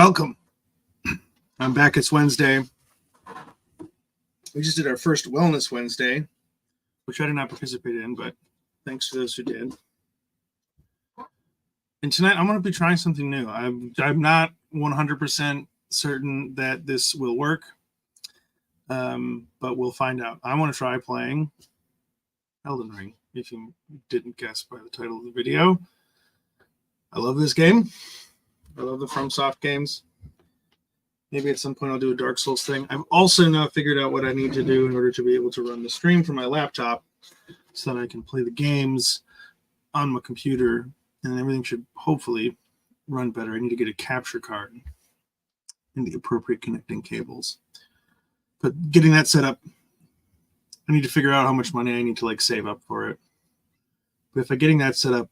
Welcome. I'm back. It's Wednesday. We just did our first Wellness Wednesday, which I did not participate in, but thanks to those who did. And tonight I'm going to be trying something new. I'm not 100% certain that this will work, but we'll find out. I want to try playing Elden Ring, if you didn't guess by the title of the video. I love this game. I love the FromSoft games. Maybe at some point I'll do a Dark Souls thing. I've also now figured out what I need to do in order to be able to run the stream from my laptop so that I can play the games on my computer, and everything should hopefully run better. I need to get a capture card and the appropriate connecting cables. But getting that set up, I need to figure out how much money I need to save up for it. But if I'm getting that set up,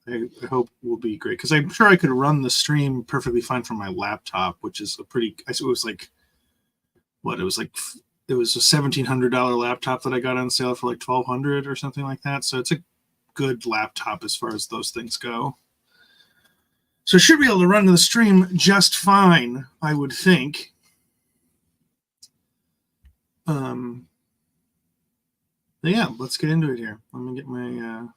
I hope will be great, because I'm sure I could run the stream perfectly fine from my laptop, which is a pretty. It was a $1,700 laptop that I got on sale for $1,200 or something like that. So it's a good laptop as far as those things go. So I should be able to run the stream just fine, I would think. Yeah, let's get into it here. Let me get my.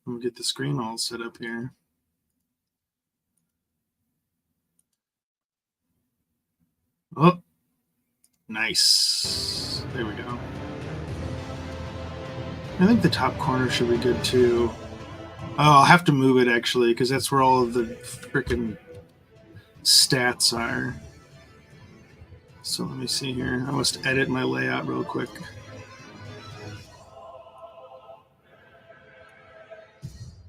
Let me get the screen all set up here. Oh, nice. There we go. I think the top corner should be good too. Oh, I'll have to move it actually, because that's where all of the freaking stats are. So let me see here. I must edit my layout real quick.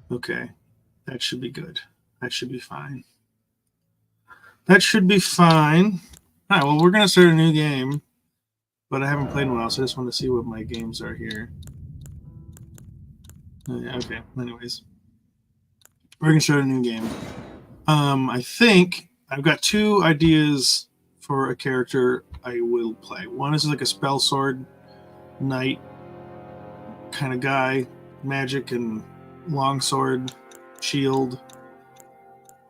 Okay, that should be good. That should be fine. That should be fine. All right, well, we're going to start a new game, but I haven't played in a while, so I just want to see what my games are here. Okay, anyways. We're going to start a new game. I think I've got two ideas for a character I will play. One is a spell sword knight kind of guy, magic and longsword, shield,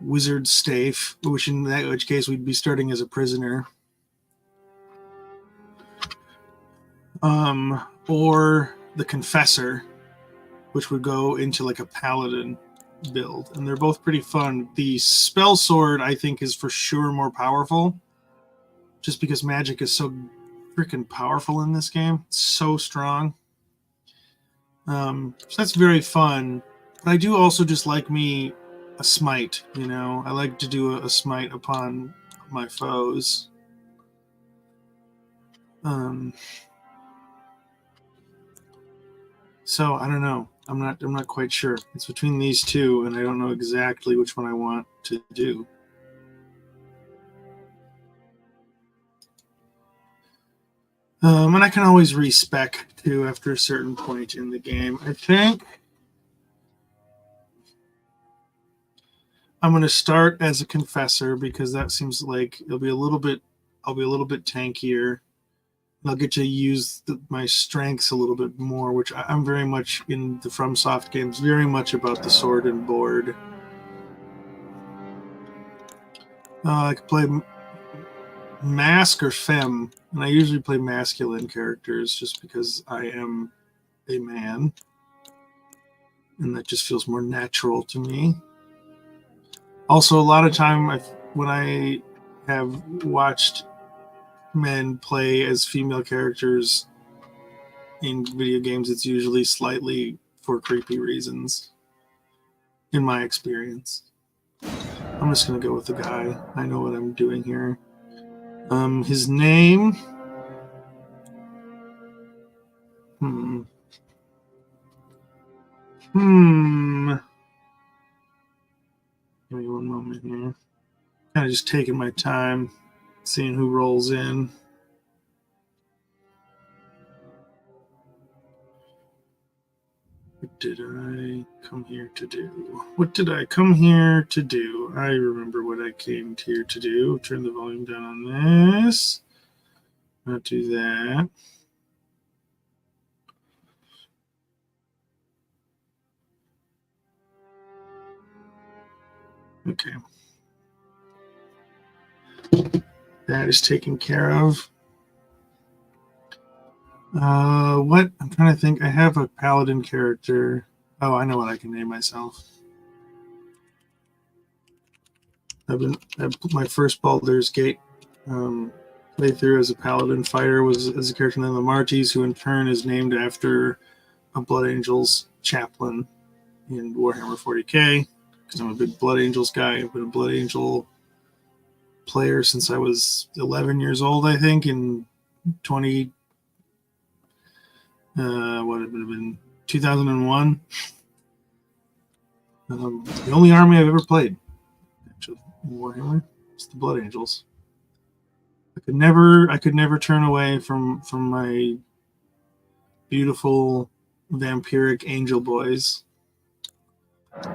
wizard staff, which case we'd be starting as a prisoner. Or the confessor, which would go into a paladin build. And they're both pretty fun. The spell sword, I think, is for sure more powerful, just because magic is so freaking powerful in this game. It's so strong. So that's very fun. But I do also just like me a smite, I like to do a smite upon my foes. So I don't know. I'm not quite sure. It's between these two, and I don't know exactly which one I want to do. And I can always respec too after a certain point in the game. I think I'm going to start as a confessor, because that seems like I'll be a little bit tankier. I'll get to use my strengths a little bit more, which I'm very much in the FromSoft games, very much about the sword and board. I could play mask or femme, and I usually play masculine characters just because I am a man, and that just feels more natural to me. Also, a lot of time when I have watched men play as female characters in video games, it's usually slightly for creepy reasons, in my experience. I'm just going to go with the guy. I know what I'm doing here. His name... Give me one moment here. Kind of just taking my time, seeing who rolls in. What did I come here to do? What did I come here to do? I remember what I came here to do. Turn the volume down on this. Not do that. Okay. That is taken care of. What? I'm trying to think. I have a paladin character. Oh, I know what I can name myself. I put my first Baldur's Gate playthrough as a paladin fighter was as a character named Lamartes, who in turn is named after a Blood Angels chaplain in Warhammer 40k. Because I'm a big Blood Angels guy. I've been a Blood Angel player since I was 11 years old, I think, in 20. What would have been 2001. The only army I've ever played, actually, in Warhammer, is the Blood Angels. I could never turn away from my beautiful vampiric angel boys.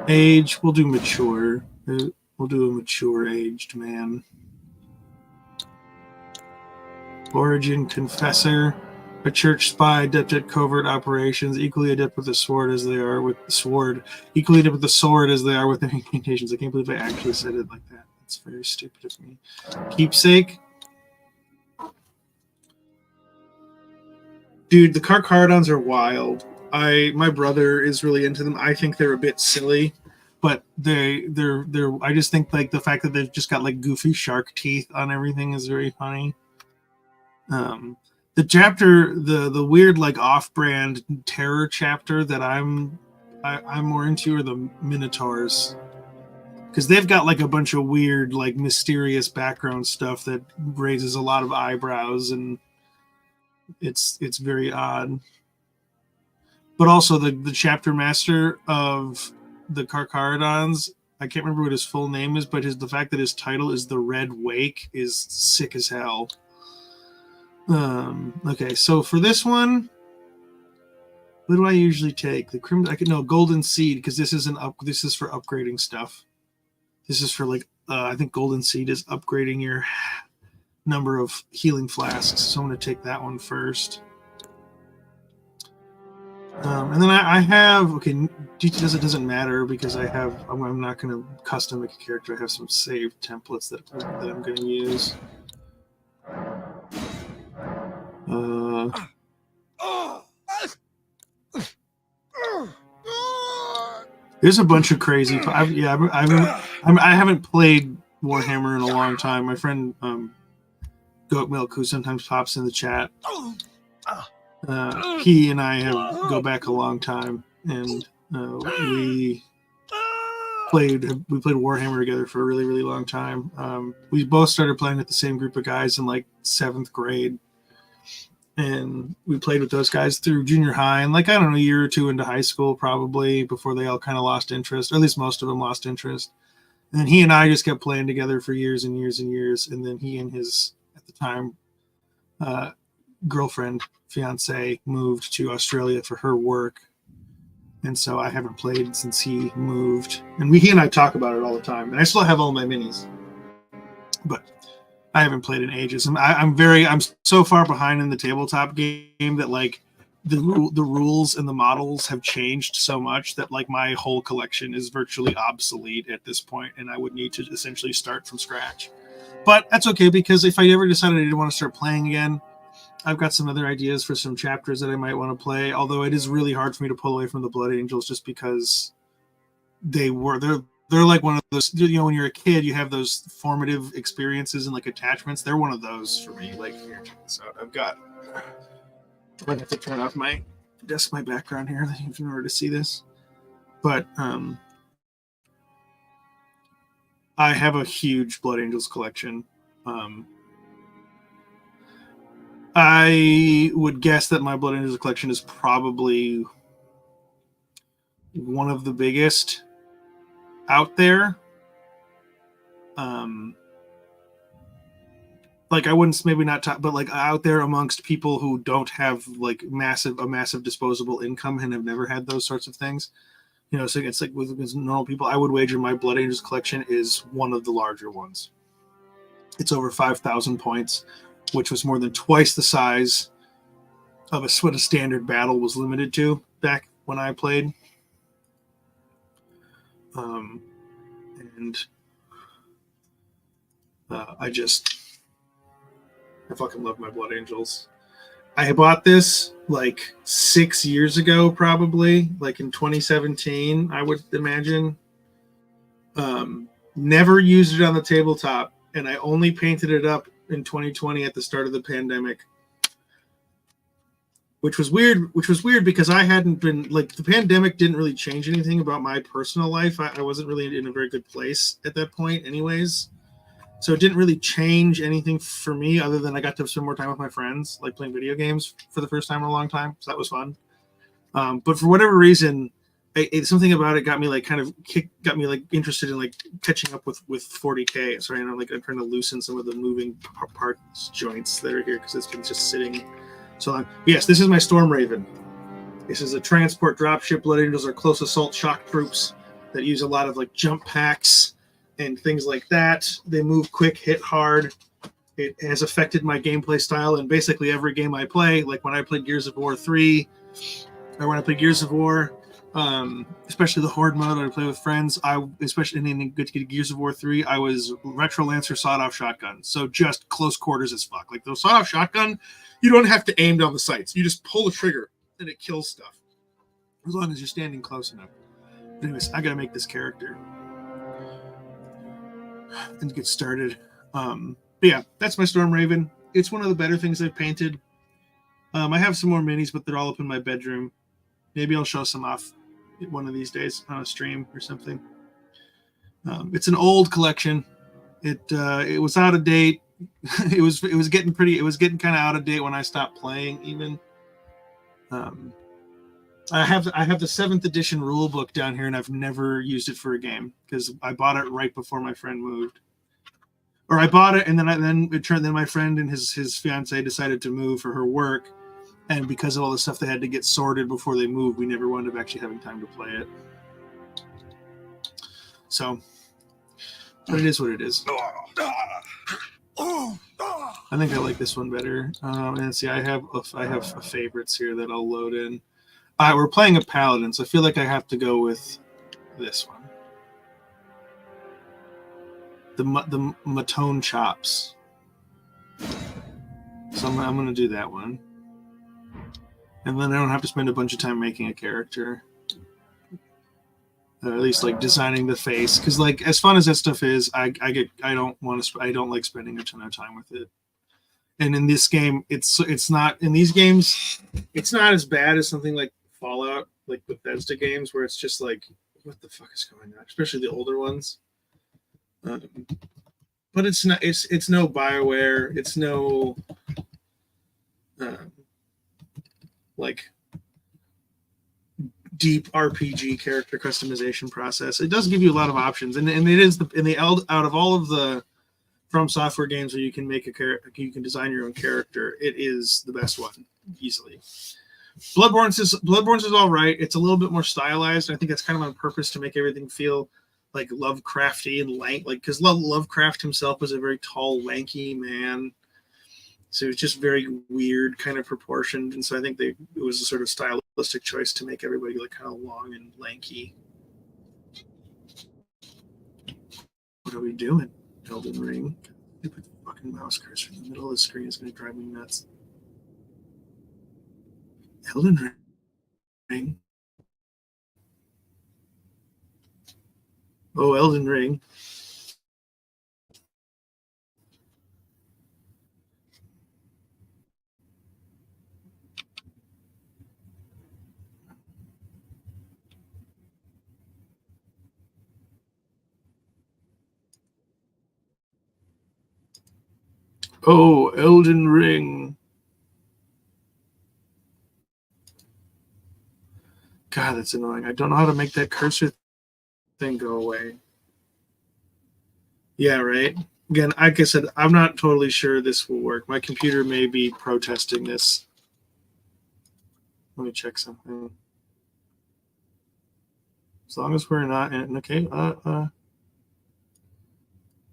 Age, we'll do mature. We'll do a mature aged man. Origin, confessor. A church spy, adept at covert operations, equally adept with the sword as they are with the sword. Equally adept with the sword as they are with their incantations. I can't believe I actually said it like that. That's very stupid of me. Keepsake. Dude, the Carcharodons are wild. My brother is really into them. I think they're a bit silly, but they're I just think like the fact that they've just got like goofy shark teeth on everything is very funny. The chapter, the weird like off-brand terror chapter that I'm more into are the Minotaurs, because they've got like a bunch of weird like mysterious background stuff that raises a lot of eyebrows, and it's very odd. But also the chapter master of the Carcharodons, I can't remember what his full name is, but the fact that his title is the Red Wake is sick as hell. Okay, so for this one, what do I usually take? The Golden Seed, because this is this is for upgrading stuff. This is for like I think Golden Seed is upgrading your number of healing flasks, so I'm going to take that one first. And then I have it doesn't matter because I'm not going to custom make a character. I have some saved templates that I'm going to use. There's a bunch of crazy. I haven't played Warhammer in a long time. My friend Goat Milk, who sometimes pops in the chat, he and I go back a long time, and we played Warhammer together for a really, really long time. We both started playing with the same group of guys in like 7th grade, and we played with those guys through junior high, and like I don't know, a year or two into high school probably, before they all kind of lost interest, or at least most of them lost interest. And then he and I just kept playing together for years and years and years. And then he and his, at the time, girlfriend, fiance, moved to Australia for her work. And so I haven't played since he moved. And he and I talk about it all the time. And I still have all my minis, but I haven't played in ages. And I'm so far behind in the tabletop game that like the rules and the models have changed so much that like my whole collection is virtually obsolete at this point, and I would need to essentially start from scratch. But that's okay, because if I ever decided I didn't want to start playing again, I've got some other ideas for some chapters that I might want to play. Although it is really hard for me to pull away from the Blood Angels, just because they're like one of those, when you're a kid, you have those formative experiences and like attachments. They're one of those for me. Like, here, check this out. I might have to turn off my background here in order to see this. But I have a huge Blood Angels collection. I would guess that my Blood Angels collection is probably one of the biggest out there. Like I wouldn't maybe not talk, but like out there amongst people who don't have like a massive disposable income and have never had those sorts of things. So it's like with normal people, I would wager my Blood Angels collection is one of the larger ones. It's over 5,000 points, which was more than twice the size of what a standard battle was limited to back when I played. And I fucking love my Blood Angels. I bought this like 6 years ago, probably, like in 2017, I would imagine. Never used it on the tabletop, and I only painted it up in 2020 at the start of the pandemic. Which was weird because I hadn't been, like, the pandemic didn't really change anything about my personal life. I wasn't really in a very good place at that point anyways. So it didn't really change anything for me other than I got to spend more time with my friends, like playing video games for the first time in a long time. So that was fun. But for whatever reason, something about it got me like interested in like catching up with 40K. Sorry, I'm trying to loosen some of the moving parts joints that are here because it's been just sitting so long. But yes, this is my Storm Raven. This is a transport dropship. Blood Angels are close assault shock troops that use a lot of like jump packs and things like that. They move quick, hit hard. It has affected my gameplay style in basically every game I play. Like when I played Gears of War 3, or when I played Gears of War, especially the Horde mode that I play with friends, especially in Gears of War 3, I was Retro Lancer sawed-off shotgun. So just close quarters as fuck. Like the sawed-off shotgun, you don't have to aim down the sights. You just pull the trigger and it kills stuff. As long as you're standing close enough. But anyways, I gotta make this character and get started. But yeah, that's my Storm Raven. It's one of the better things I've painted. I have some more minis, but they're all up in my bedroom. Maybe I'll show some off one of these days on a stream or something. It's an old collection. It was out of date. it was getting kind of out of date when I stopped playing. Even I have the 7th edition rule book down here, and I've never used it for a game because I bought it right before my friend moved. Or I bought it, and then my friend and his fiance decided to move for her work, and because of all the stuff they had to get sorted before they moved, we never wound up actually having time to play it. So, but it is what it is. I think I like this one better. And see, I have favorites here that I'll load in. We're playing a paladin, so I feel like I have to go with this one. The Matone Chops. So I'm going to do that one. And then I don't have to spend a bunch of time making a character. Or at least like designing the face. Because like as fun as that stuff is, I don't like spending a ton of time with it. And in this game, it's not in these games, it's not as bad as something like Fallout, like Bethesda games, where it's just like, what the fuck is going on? Especially the older ones. But it's not. It's no BioWare. It's no like deep RPG character customization process. It does give you a lot of options, and it is out of all of the From Software games where you can make a character, you can design your own character. It is the best one, easily. Bloodborne's is all right. It's a little bit more stylized. I think that's kind of on purpose to make everything feel like Lovecrafty and lank, like because Lovecraft himself was a very tall, lanky man, so it's just very weird, kind of proportioned. And so I think it was a sort of stylistic choice to make everybody like kind of long and lanky. What are we doing? Elden Ring. You put the fucking mouse cursor in the middle of the screen. It's going to drive me nuts. Elden Ring. Oh, Elden Ring. Oh, Elden Ring. God, that's annoying. I don't know how to make that cursor thing go away. Yeah, right. Again, like I said, I'm not totally sure this will work. My computer may be protesting this. Let me check something. As long as we're not in, okay,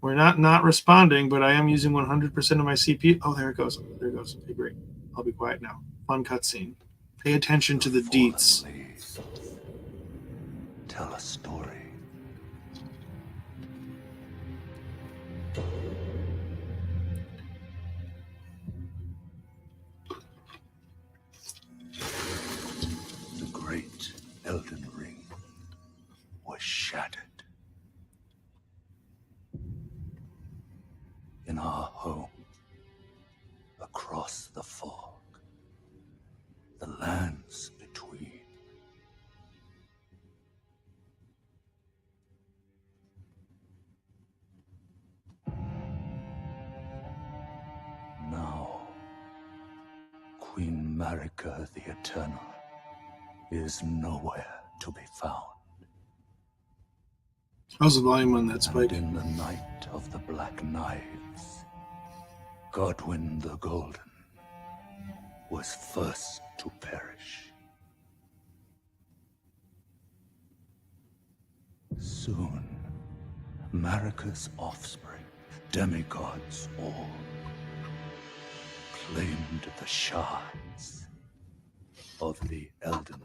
we're not responding, but I am using 100% of my CPU. Oh, there it goes. There it goes. Okay, great. I'll be quiet now. Fun cutscene. Pay attention to the deets. Tell a story. Elden Ring was shattered. In our home, across the fog, the lands between. Now, Queen Marika the Eternal is nowhere to be found. How's the volume on that, Spike? And in the night of the Black Knives, Godwyn the Golden was first to perish. Soon, Marika's offspring, demigods all, claimed the shards of the Elden Ring.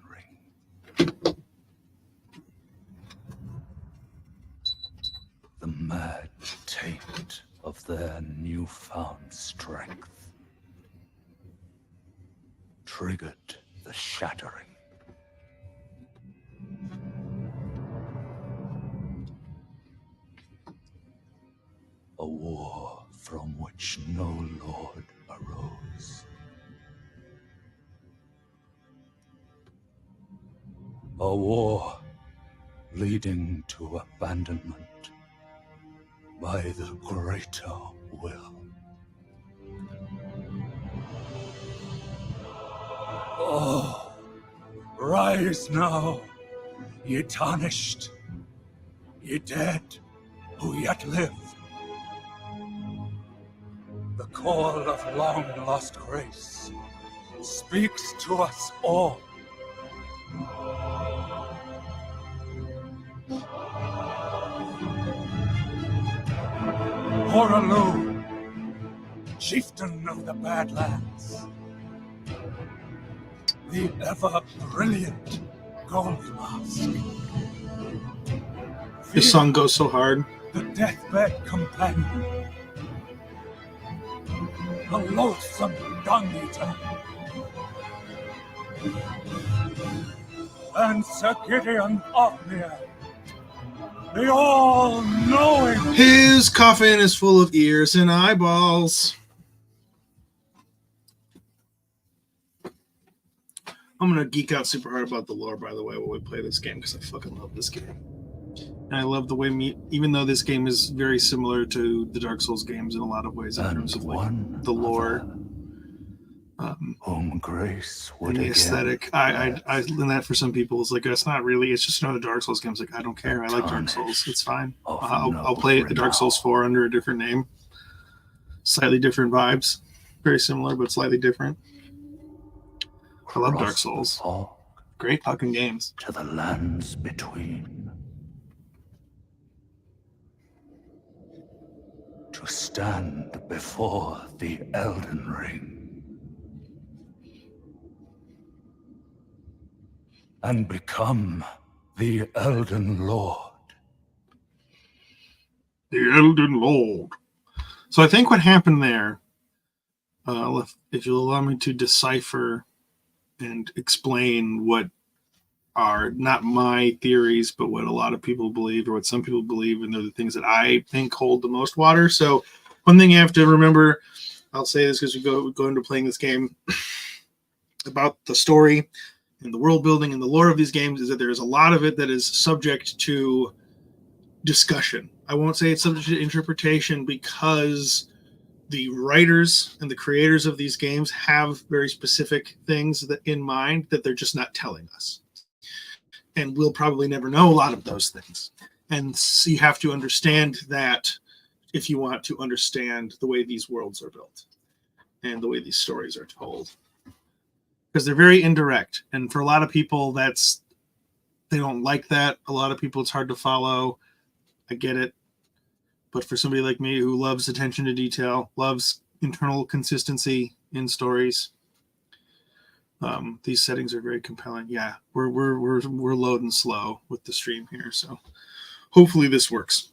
The mad taint of their newfound strength triggered the shattering. A war from which no lord arose. A war leading to abandonment by the greater will. Oh, rise now, ye tarnished, ye dead who yet live. The call of long-lost grace speaks to us all. Horalu, chieftain of the Badlands, the ever-brilliant Gold Mask. This song goes so hard. The deathbed companion, a loathsome dung-eater, and Sir Gideon Othniel, the all-knowing. His coffin is full of ears and eyeballs. I'm going to geek out super hard about the lore, by the way, while we play this game, because I fucking love this game. And I love the way, even though this game is very similar to the Dark Souls games in a lot of ways, in terms of like the lore, grace and the aesthetic. I and that for some people is like, that's not really, it's just another Dark Souls game. It's like, I don't care. I like Dark Souls. It's fine. I'll play a Dark Souls 4 under a different name. Slightly different vibes. Very similar, but slightly different. I love Dark Souls. Great fucking games. To the lands between. To stand before the Elden Ring. And become the Elden Lord. The Elden Lord. So I think what happened there, if you'll allow me to decipher and explain what are not my theories, but what a lot of people believe, or what some people believe, and they're the things that I think hold the most water. So one thing you have to remember, I'll say this because we go into playing this game, about the story and the world building and the lore of these games, is that there's a lot of it that is subject to discussion. I won't say it's subject to interpretation, because the writers and the creators of these games have very specific things that in mind that they're just not telling us. And we'll probably never know a lot of those things. And so you have to understand that if you want to understand the way these worlds are built and the way these stories are told. Because they're very indirect. And for a lot of people, they don't like that. A lot of people, it's hard to follow. I get it. But for somebody like me who loves attention to detail, loves internal consistency in stories, these settings are very compelling. Yeah, we're loading slow with the stream here, so hopefully this works.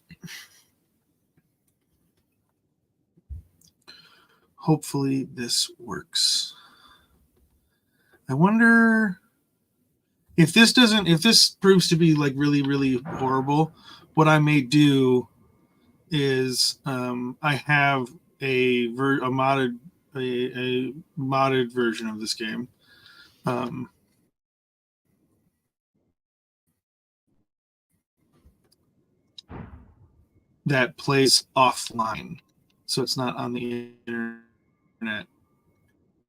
Hopefully this works. I wonder If this proves to be like really, really horrible, what I may do is I have a modded version of this game. That plays offline, so it's not on the internet.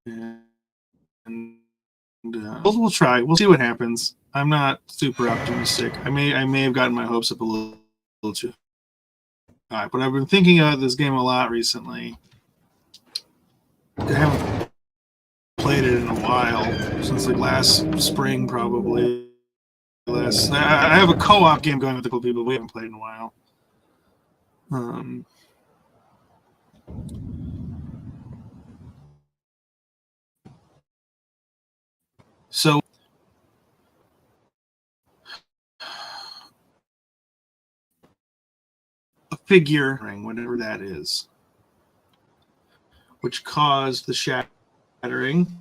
And we'll try. We'll see what happens. I'm not super optimistic. I may have gotten my hopes up a little too high, but I've been thinking about this game a lot recently. I haven't played it in a while, since like last spring probably. I have a co-op game going with a couple people we haven't played in a while. So a figure, whatever that is, which caused the shattering,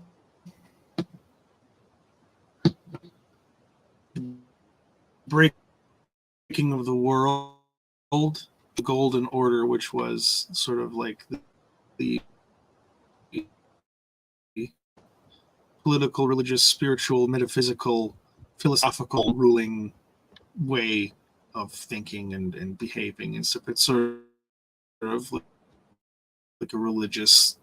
breaking of the world, the Golden Order, which was sort of like the political, religious, spiritual, metaphysical, philosophical ruling way of thinking and behaving and stuff. It's sort of like a religious.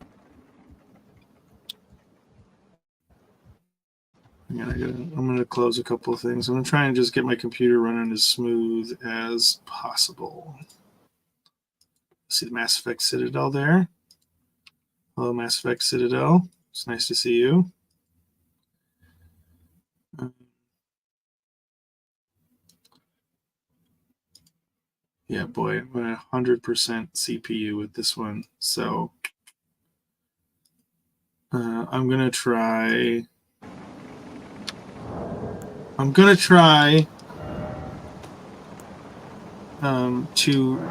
I'm gonna close a couple of things. I'm gonna try and just get my computer running as smooth as possible. See the Mass Effect Citadel there. Hello, Mass Effect Citadel. It's nice to see you. Yeah, boy, I'm at 100% CPU with this one. So I'm gonna try. To.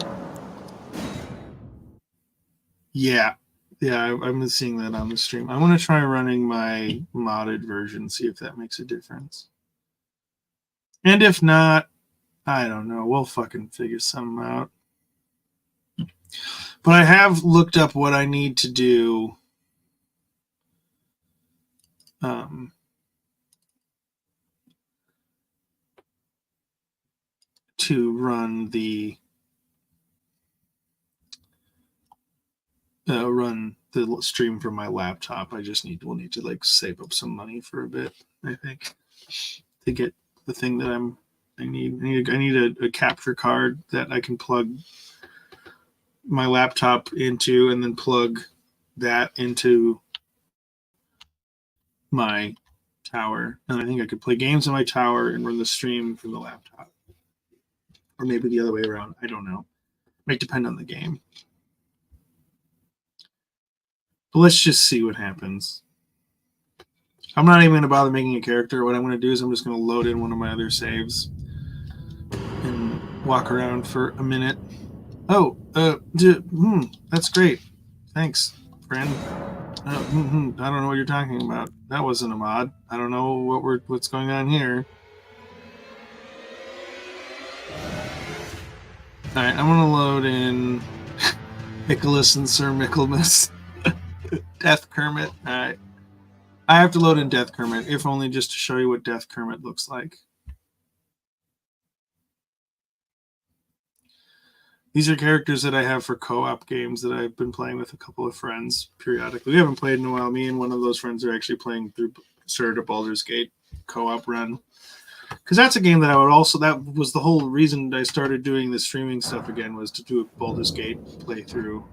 Yeah, I'm seeing that on the stream. I want to try running my modded version, see if that makes a difference. And if not, I don't know. We'll fucking figure something out. But I have looked up what I need to do to run the stream from my laptop. We'll need to like save up some money for a bit, I think, to get the thing that I need a capture card that I can plug my laptop into and then plug that into my tower. And I think I could play games on my tower and run the stream from the laptop. Or maybe the other way around. I don't know. It might depend on the game. But let's just see what happens. I'm not even going to bother making a character. What I'm going to do is I'm just going to load in one of my other saves and walk around for a minute. Oh, that's great. Thanks, friend. I don't know what you're talking about. That wasn't a mod. I don't know what's going on here. All right, I'm gonna load in Nicholas and Sir Michaelmas. Death Kermit. All right, I have to load in Death Kermit, if only just to show you what Death Kermit looks like. These are characters that I have for co-op games that I've been playing with a couple of friends periodically. We haven't played in a while. Me and one of those friends are actually playing through Sword of Baldur's Gate co-op run. Because that's a game that that was the whole reason I started doing the streaming stuff again, was to do a Baldur's Gate playthrough.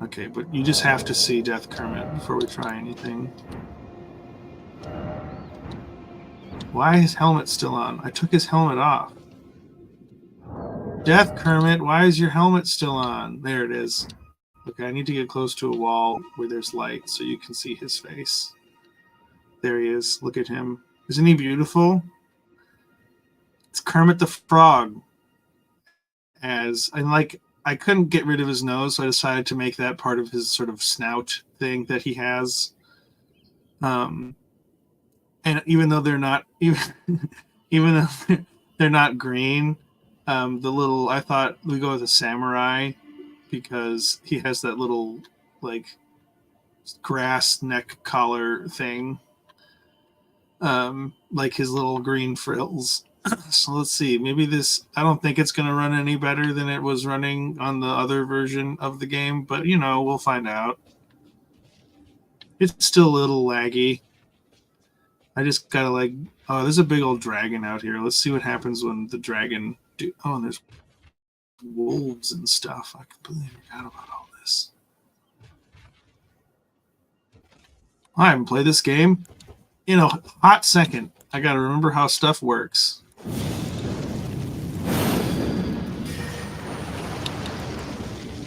Okay, but you just have to see Death Kermit before we try anything. Why is his helmet still on? I took his helmet off. Death Kermit, why is your helmet still on? There it is. Okay, I need to get close to a wall where there's light so you can see his face. There he is. Look at him. Isn't he beautiful? It's Kermit the Frog. I couldn't get rid of his nose, so I decided to make that part of his sort of snout thing that he has. And even though they're not even though they're not green, the little I thought we go with a samurai because he has that little like grass neck collar thing, like his little green frills. So let's see. Maybe this. I don't think it's going to run any better than it was running on the other version of the game, but we'll find out. It's still a little laggy. I just gotta like. Oh, there's a big old dragon out here. Let's see what happens when the dragon. Oh, and there's wolves and stuff. I completely forgot about all this. I haven't played this game in a hot second. I gotta remember how stuff works.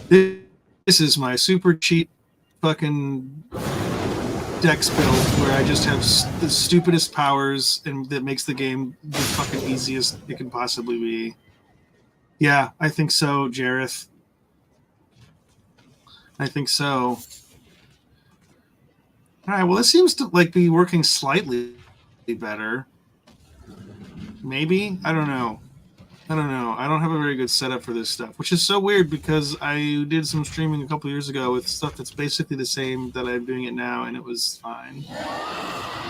This is my super cheap fucking dex build where I just have the stupidest powers and that makes the game the fucking easiest it can possibly be. Yeah, I think so, Jareth. I think so. All right, well, it seems to like be working slightly better. Maybe? I don't know. I don't have a very good setup for this stuff, which is so weird because I did some streaming a couple years ago with stuff that's basically the same that I'm doing it now, and it was fine.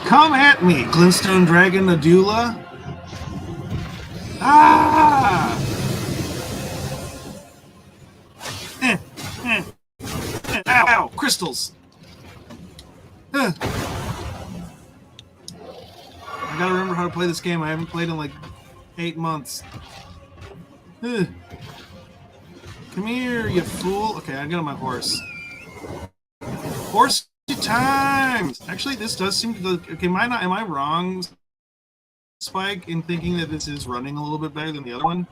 Come at me, Glintstone Dragon Adula. Ah! Ow! Crystals! I gotta remember how to play this game. I haven't played in like 8 months. Come here, you fool. Okay, I got on my horse. Horse times! Actually, this does seem to... Okay, am I wrong, Spike, in thinking that this is running a little bit better than the other one?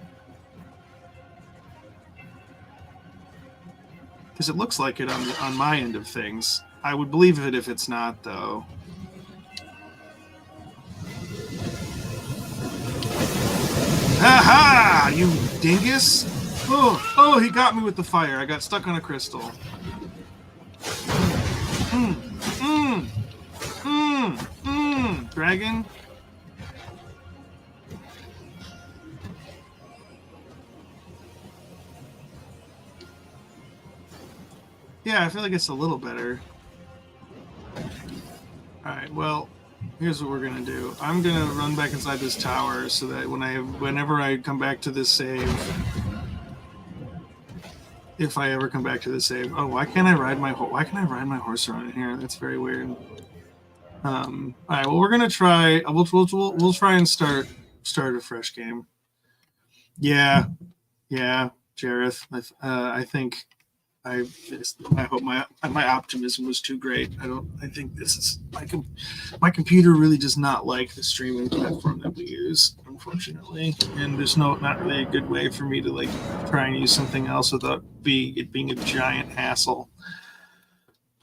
Because it looks like it on my end of things. I would believe it if it's not, though. Ha-ha! You dingus! Oh, he got me with the fire. I got stuck on a crystal. Dragon? Yeah, I feel like it's a little better. Alright, well, here's what we're gonna do. I'm gonna run back inside this tower so that whenever I come back to this save, if I ever come back to this save. Oh, why can't I ride my horse around in here? That's very weird. All right, well, we're gonna try. We'll try and start a fresh game. Yeah, Jareth. I think I hope my optimism was too great. I think this is my computer really does not like the streaming platform that we use, unfortunately, and there's not really a good way for me to like try and use something else without it being a giant hassle.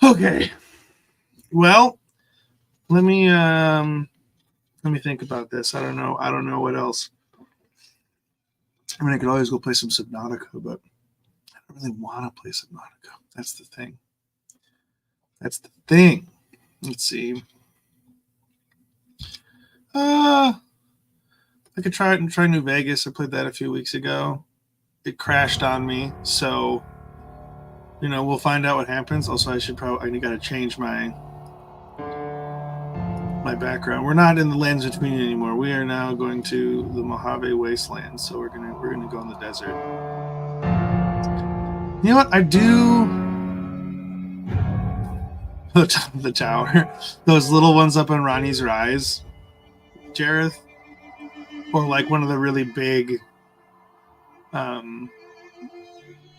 Okay, well, let me think about this. I don't know what else. I mean, I could always go play some Subnautica, but I don't really want to play Subnautica. That's the thing. Let's see. I could try New Vegas. I played that a few weeks ago. It crashed on me, so we'll find out what happens. Also, I got to change my background. We're not in the lands between anymore. We are now going to the Mojave Wasteland, so we're gonna go in the desert. You know what? I do the tower. Those little ones up on Ronnie's Rise, Jareth, or like one of the really big,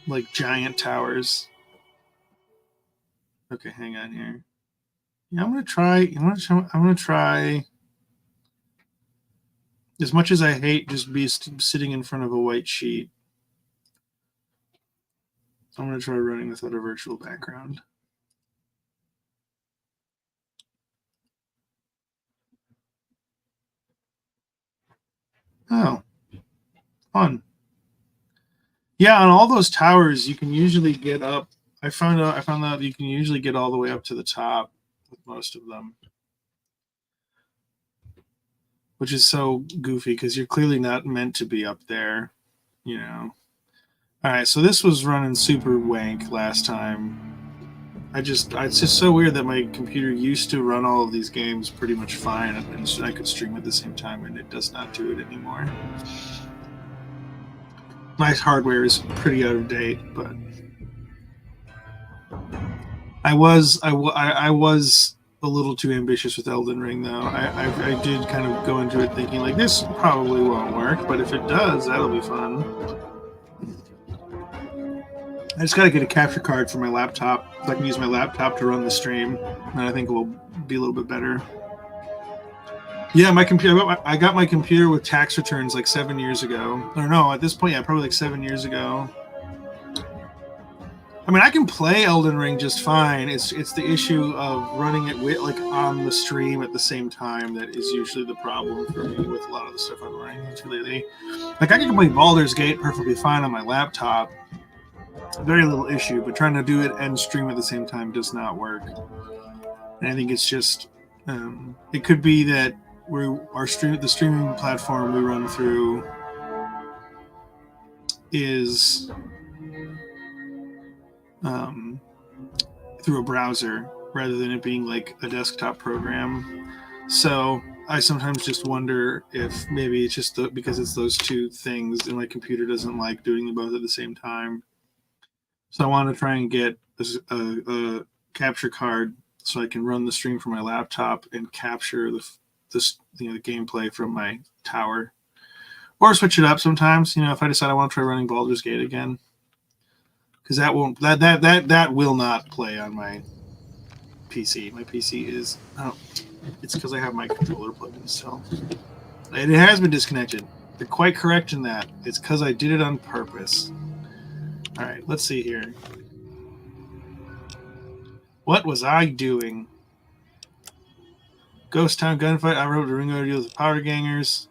like giant towers. Okay, hang on here. Yeah, I'm gonna try. As much as I hate just sitting in front of a white sheet, I'm gonna try running without a virtual background. Oh, fun. Yeah, on all those towers, you can usually get up. I found out you can usually get all the way up to the top with most of them. which is so goofy because you're clearly not meant to be up there, you know. All right, so this was running super wank last time. It's just so weird that my computer used to run all of these games pretty much fine, and I could stream at the same time, and it does not do it anymore. My hardware is pretty out of date, but I was a little too ambitious with Elden Ring, though. I did kind of go into it thinking, like, this probably won't work, but if it does, that'll be fun. I just got to get a capture card for my laptop so I can use my laptop to run the stream, and I think it will be a little bit better. Yeah, my computer. I got my computer with tax returns like 7 years ago. Or no, at this point, yeah, probably like 7 years ago. I mean, I can play Elden Ring just fine. It's the issue of running it with, like, on the stream at the same time that is usually the problem for me with a lot of the stuff I'm running into lately. Like, I can play Baldur's Gate perfectly fine on my laptop. Very little issue, but trying to do it and stream at the same time does not work. And I think it's just it could be that the streaming platform we run through is through a browser rather than it being like a desktop program. So I sometimes just wonder if maybe it's just because it's those two things and my computer doesn't like doing them both at the same time. So I want to try and get a capture card so I can run the stream from my laptop and capture the gameplay from my tower, or switch it up sometimes. If I decide I want to try running Baldur's Gate again, because that will not play on my PC. My PC is it's because I have my controller plugged in still, and it has been disconnected. They're quite correct in that. It's because I did it on purpose. All right, let's see here. What was I doing? Ghost Town gunfight. I wrote a Ringo deal with the Powder Gangers.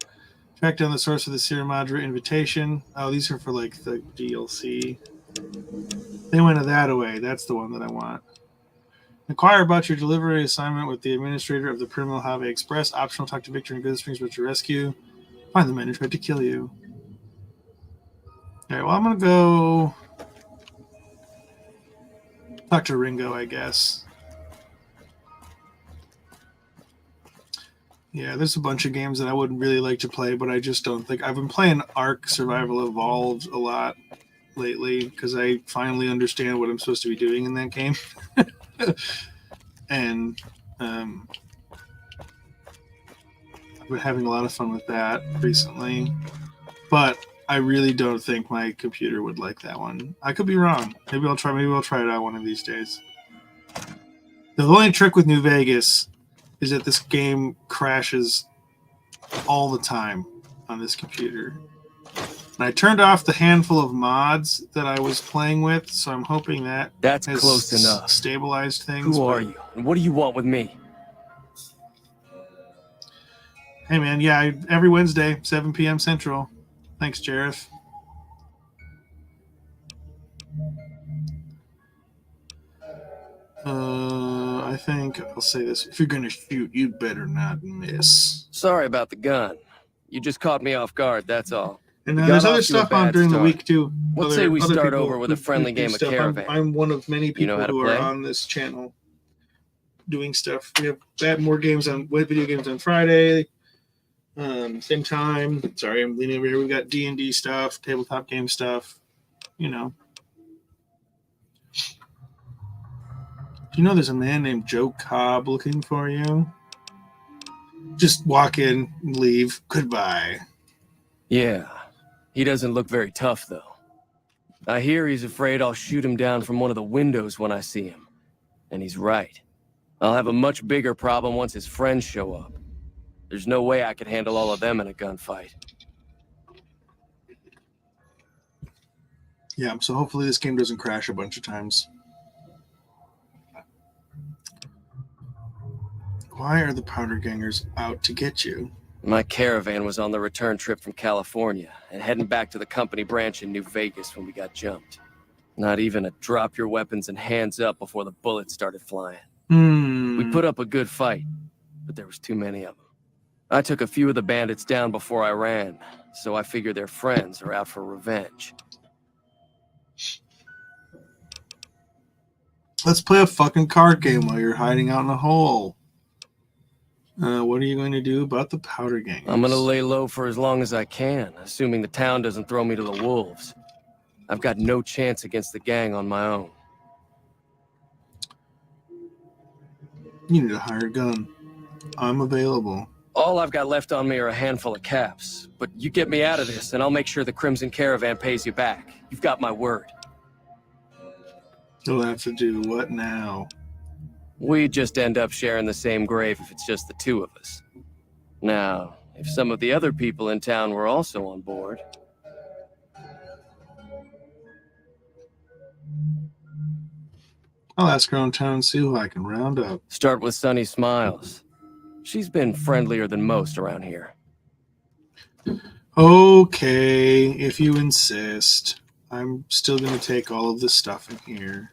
Track down the source of the Sierra Madre invitation. Oh, these are for like the DLC. They went to that away. That's the one that I want. Inquire about your delivery assignment with the administrator of the Primal Have Express. Optional, talk to Victor and Good Springs about your rescue. Find the men who tried to kill you. All right, well, I'm going to go talk to Ringo, I guess. Yeah, there's a bunch of games that I would really like to play, but I just don't think... I've been playing Ark Survival Evolved a lot lately because I finally understand what I'm supposed to be doing in that game. And I've been having a lot of fun with that recently. But I really don't think my computer would like that one. I could be wrong. Maybe I'll try it out one of these days. The only trick with New Vegas is that this game crashes all the time on this computer. And I turned off the handful of mods that I was playing with, so I'm hoping that's has close enough. Stabilized things. Who are you? And what do you want with me? Hey, man, yeah, every Wednesday, 7 p.m. Central. Thanks, Jareth. I think I'll say this. If you're going to shoot, you'd better not miss. Sorry about the gun. You just caught me off guard, that's all. And there's other stuff on during the week, too. Let's say we start over with a friendly game of Caravan. I'm one of many people who are on this channel doing stuff. We have more games video games on Friday. Same time. Sorry, I'm leaning over here. We've got D&D stuff, tabletop game stuff. Do you know there's a man named Joe Cobb looking for you? Just walk in, leave. Goodbye. Yeah. He doesn't look very tough, though. I hear he's afraid I'll shoot him down from one of the windows when I see him. And he's right. I'll have a much bigger problem once his friends show up. There's no way I could handle all of them in a gunfight. Yeah, so hopefully this game doesn't crash a bunch of times. Why are the Powder Gangers out to get you? My caravan was on the return trip from California and heading back to the company branch in New Vegas when we got jumped. Not even a drop your weapons and hands up before the bullets started flying. We put up a good fight, but there was too many of them. I took a few of the bandits down before I ran, so I figure their friends are out for revenge. Let's play a fucking card game while you're hiding out in a hole. What are you going to do about the powder gangs? I'm gonna lay low for as long as I can, assuming the town doesn't throw me to the wolves. I've got no chance against the gang on my own. You need to hire a gun. I'm available. All I've got left on me are a handful of caps, but you get me out of this and I'll make sure the Crimson Caravan pays you back. You've got my word. You'll have to do what now? We just end up sharing the same grave if it's just the two of us. Now, if some of the other people in town were also on board... I'll ask around town and see who I can round up. Start with Sunny Smiles. She's been friendlier than most around here. Okay, if you insist. I'm still going to take all of this stuff in here.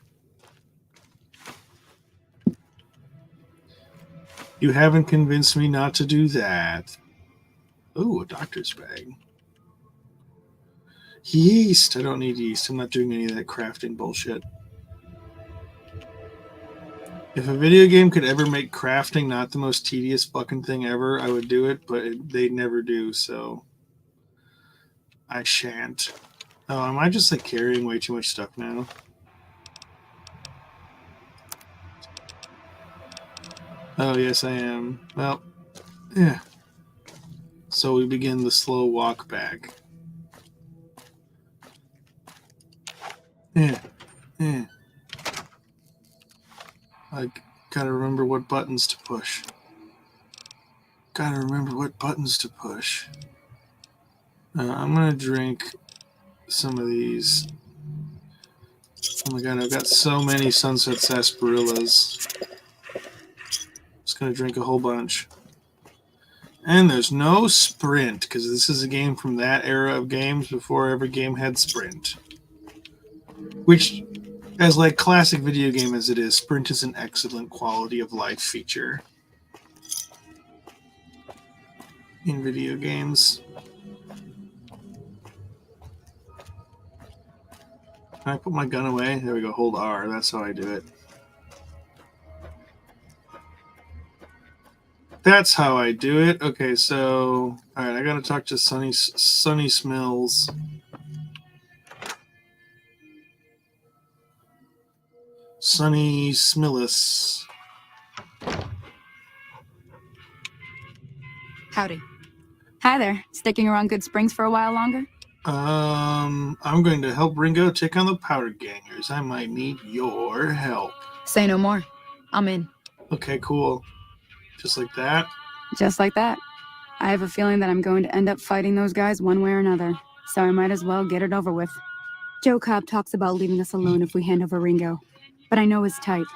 You haven't convinced me not to do that. Ooh, a doctor's bag. Yeast. I don't need yeast. I'm not doing any of that crafting bullshit. If a video game could ever make crafting not the most tedious fucking thing ever, I would do it, but they never do, so I shan't. Oh, am I just like carrying way too much stuff now? Oh, yes, I am. Well, yeah. So we begin the slow walk back. Yeah. I gotta remember what buttons to push. I'm gonna drink some of these. Oh my god, I've got so many Sunset Sarsaparillas. Just gonna drink a whole bunch. And there's no sprint, because this is a game from that era of games before every game had sprint. Which, as like classic video game as it is, sprint is an excellent quality of life feature in video games. Can I put my gun away? There we go, hold R, that's how I do it. That's how I do it. Okay, so alright, I gotta talk to Sunny Smells. Sunny Smillis. Howdy. Hi there. Sticking around Good Springs for a while longer? I'm going to help Ringo take on the powder gangers. I might need your help. Say no more. I'm in. Okay, cool. Just like that? Just like that. I have a feeling that I'm going to end up fighting those guys one way or another, so I might as well get it over with. Joe Cobb talks about leaving us alone if we hand over Ringo, but I know his type.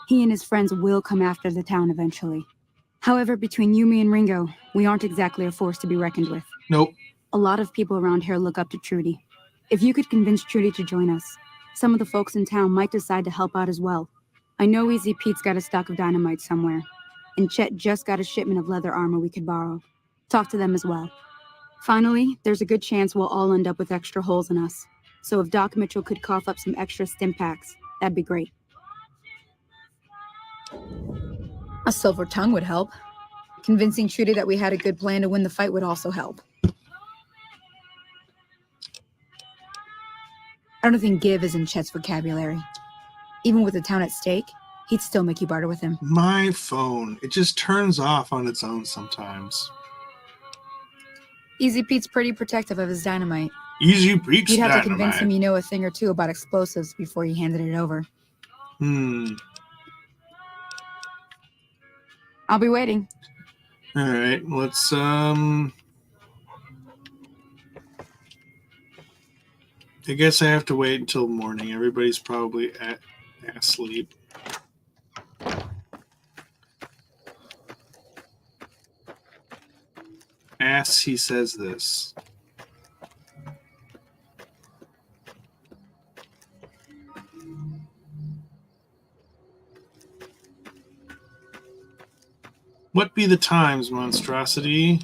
He and his friends will come after the town eventually. However, between you, me, and Ringo, we aren't exactly a force to be reckoned with. Nope. A lot of people around here look up to Trudy. If you could convince Trudy to join us, some of the folks in town might decide to help out as well. I know Easy Pete's got a stock of dynamite somewhere, and Chet just got a shipment of leather armor we could borrow. Talk to them as well. Finally, there's a good chance we'll all end up with extra holes in us. So if Doc Mitchell could cough up some extra stim packs, that'd be great. A silver tongue would help. Convincing Trudy that we had a good plan to win the fight would also help. I don't think give is in Chet's vocabulary. Even with the town at stake, he'd still make you barter with him. My phone. It just turns off on its own sometimes. Easy Pete's pretty protective of his dynamite. Easy Pete's You'd have dynamite. to convince him you know a thing or two about explosives before you handed it over. I'll be waiting. Alright, let's I guess I have to wait until morning. Everybody's probably asleep. As he says this. What be the times, monstrosity?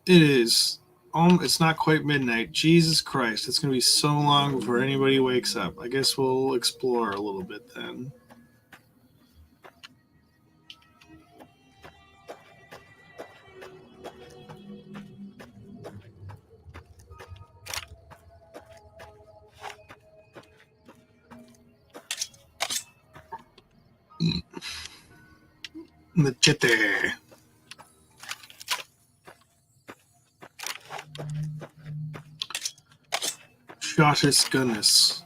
It is. It's not quite midnight. Jesus Christ, it's going to be so long before anybody wakes up. I guess we'll explore a little bit then. Machete. Shottis Gunnis.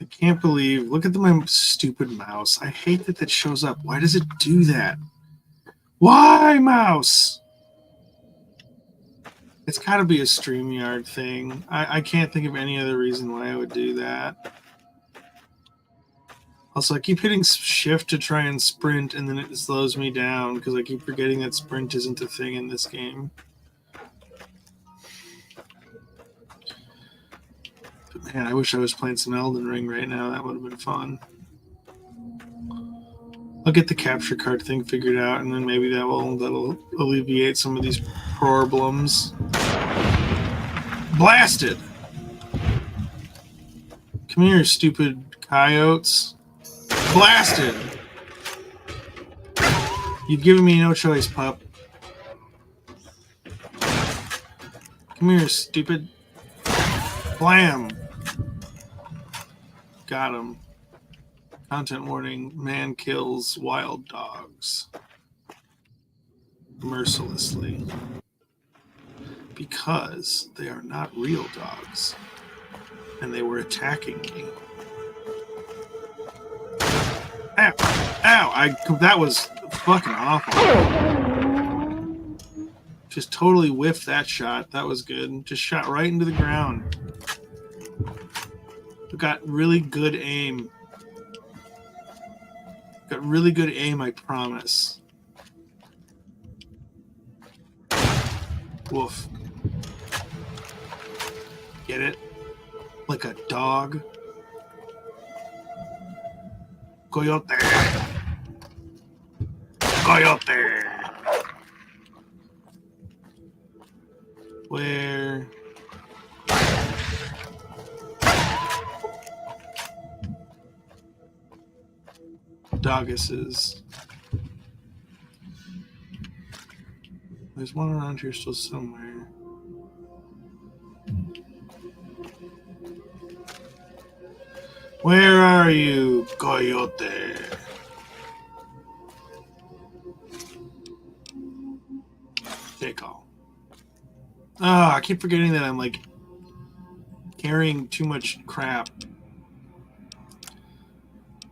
I can't believe. Look at my stupid mouse. I hate that that shows up. Why does it do that? Why, mouse? It's got to be a StreamYard thing. I can't think of any other reason why I would do that. Also, I keep hitting shift to try and sprint, and then it slows me down because I keep forgetting that sprint isn't a thing in this game. But man, I wish I was playing some Elden Ring right now. That would have been fun. I'll get the capture card thing figured out, and then maybe that'll alleviate some of these problems. Blasted! Come here, stupid coyotes. Blasted! You've given me no choice, pup. Come here, stupid. Blam! Got him. Content warning, man kills wild dogs. Mercilessly. Because they are not real dogs. And they were attacking me. Ow! Ow! That was fucking awful. Just totally whiffed that shot. That was good. Just shot right into the ground. Got really good aim. Got really good aim, I promise. Woof. Get it? Like a dog. Coyote. Coyote. Where? Dogguses. There's one around here still somewhere. Where are you, coyote? Take all. Oh, I keep forgetting that I'm like carrying too much crap.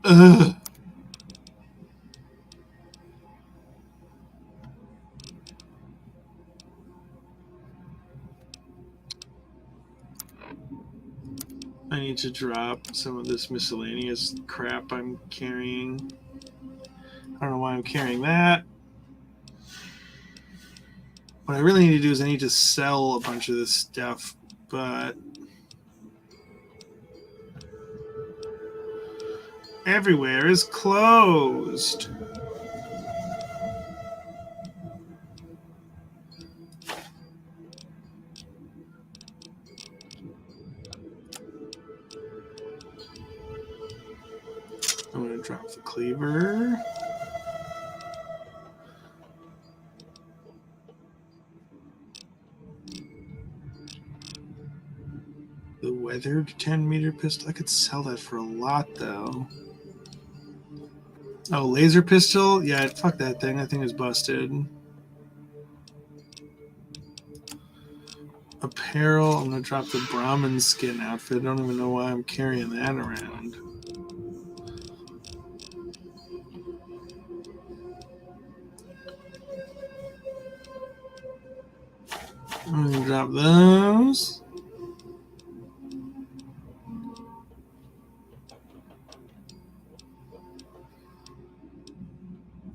Ugh. I need to drop some of this miscellaneous crap I'm carrying. I don't know why I'm carrying that. What I really need to do is I need to sell a bunch of this stuff, but everywhere is closed. I'm going to drop the cleaver. The weathered 10-meter pistol. I could sell that for a lot, though. Oh, laser pistol? Yeah, fuck that thing. That thing is busted. Apparel. I'm going to drop the Brahmin skin outfit. I don't even know why I'm carrying that around. I'm going to drop those.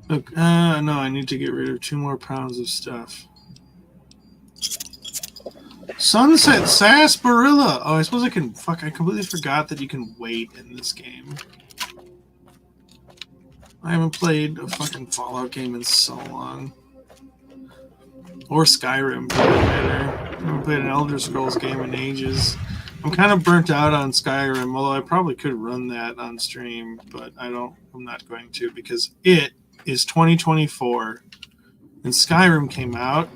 Okay, no, I need to get rid of 2 more pounds of stuff. Sunset Sarsaparilla. Oh, I suppose I can. Fuck, I completely forgot that you can wait in this game. I haven't played a fucking Fallout game in so long. Or Skyrim, for that matter. I haven't played an Elder Scrolls game in ages. I'm kind of burnt out on Skyrim, although I probably could run that on stream, but I'm not going to because it is 2024 and Skyrim came out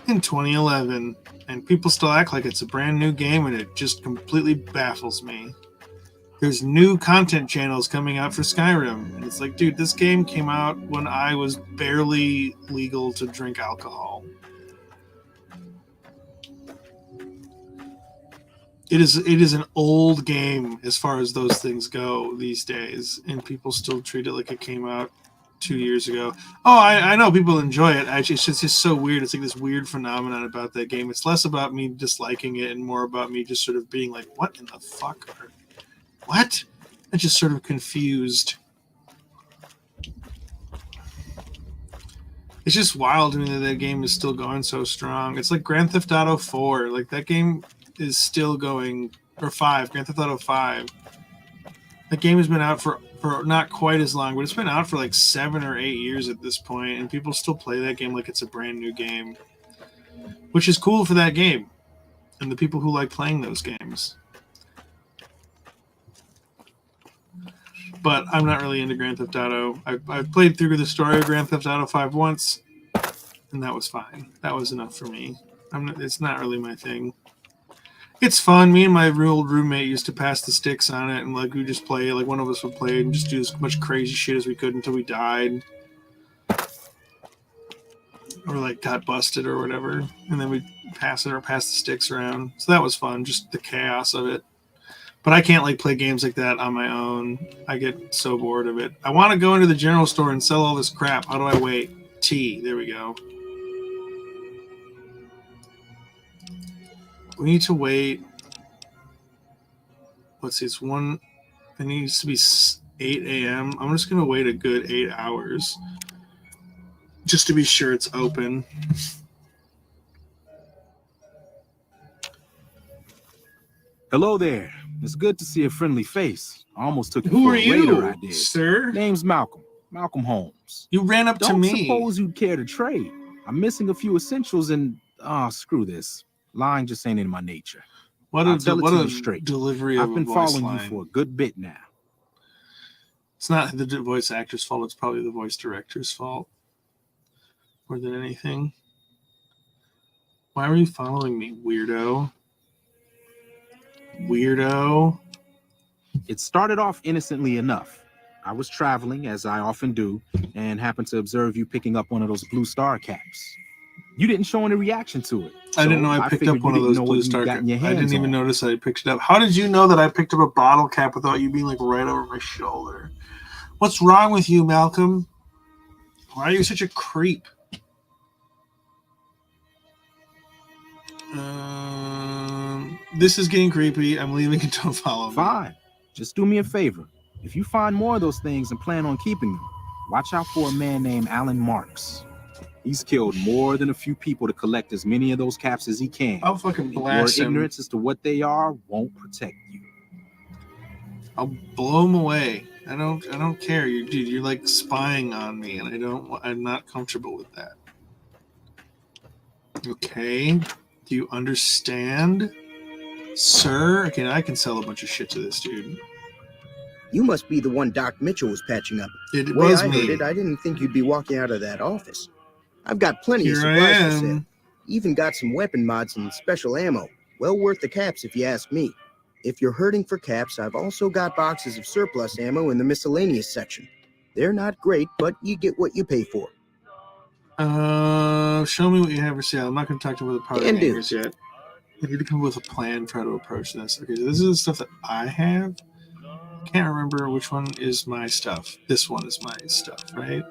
in 2011 and people still act like it's a brand new game and it just completely baffles me. There's new content channels coming out for Skyrim and it's like, dude, this game came out when I was barely legal to drink alcohol. It is an old game as far as those things go these days, and people still treat it like it came out 2 years ago. Oh, I know people enjoy it. Actually, it's just so weird. It's like this weird phenomenon about that game. It's less about me disliking it and more about me just sort of being like, what in the fuck? What? I'm just sort of confused. It's just wild to me that game is still going so strong. It's like Grand Theft Auto 4. Like, that game is still going, or 5, Grand Theft Auto 5. That game has been out for not quite as long, but it's been out for like 7 or 8 years at this point, and people still play that game like it's a brand new game, which is cool for that game and the people who like playing those games. But I'm not really into Grand Theft Auto. I've played through the story of Grand Theft Auto 5 once, and that was fine. That was enough for me. It's not really my thing. It's fun. Me and my old roommate used to pass the sticks on it, and like we just play. Like one of us would play and just do as much crazy shit as we could until we died, or like got busted or whatever, and then we'd pass it or pass the sticks around. So that was fun, just the chaos of it. But I can't like play games like that on my own. I get so bored of it. I want to go into the general store and sell all this crap. How do I wait? T. There we go. We need to wait. Let's see. It's one. It needs to be 8 a.m. I'm just going to wait a good 8 hours just to be sure it's open. Hello there. It's good to see a friendly face. I almost took you Who for are a raider, I you, did. sir? Name's Malcolm. Malcolm Holmes. You ran up to Don't me. suppose you'd care to trade. I'm missing a few essentials and screw this. Lying just ain't in my nature. What I'll tell it what to a you straight. delivery of I've been a voice following line. you for a good bit now. It's not the voice actor's fault. It's probably the voice director's fault more than anything. Why were you following me, weirdo? Weirdo. It started off innocently enough. I was traveling, as I often do, and happened to observe you picking up one of those blue star caps. You didn't show any reaction to it. I didn't know I picked up one of those blue star caps. I didn't even notice that I picked it up. How did you know that I picked up a bottle cap without you being like right over my shoulder? What's wrong with you, Malcolm? Why are you such a creep? This is getting creepy. I'm leaving and don't follow me. Fine. Just do me a favor. If you find more of those things and plan on keeping them, watch out for a man named Alan Marks. He's killed more than a few people to collect as many of those caps as he can. I'll fucking blast Your him. ignorance as to what they are won't protect you. I'll blow him away. I don't care. You're like spying on me, and I'm not comfortable with that. Okay. Do you understand? Sir? Okay, now I can sell a bunch of shit to this dude. You must be the one Doc Mitchell was patching up. It The way was I me. heard it, I didn't think you'd be walking out of that office. I've got plenty of Here I supplies for am. sale. Even got some weapon mods and special ammo. Well worth the caps if you ask me. If you're hurting for caps, I've also got boxes of surplus ammo in the miscellaneous section. They're not great, but you get what you pay for. Show me what you have for sale. I'm not going to talk to the powder Can do. hangers yet. I need to come up with a plan for how to approach this. Okay, so this is the stuff that I have. I can't remember which one is my stuff. This one is my stuff, right?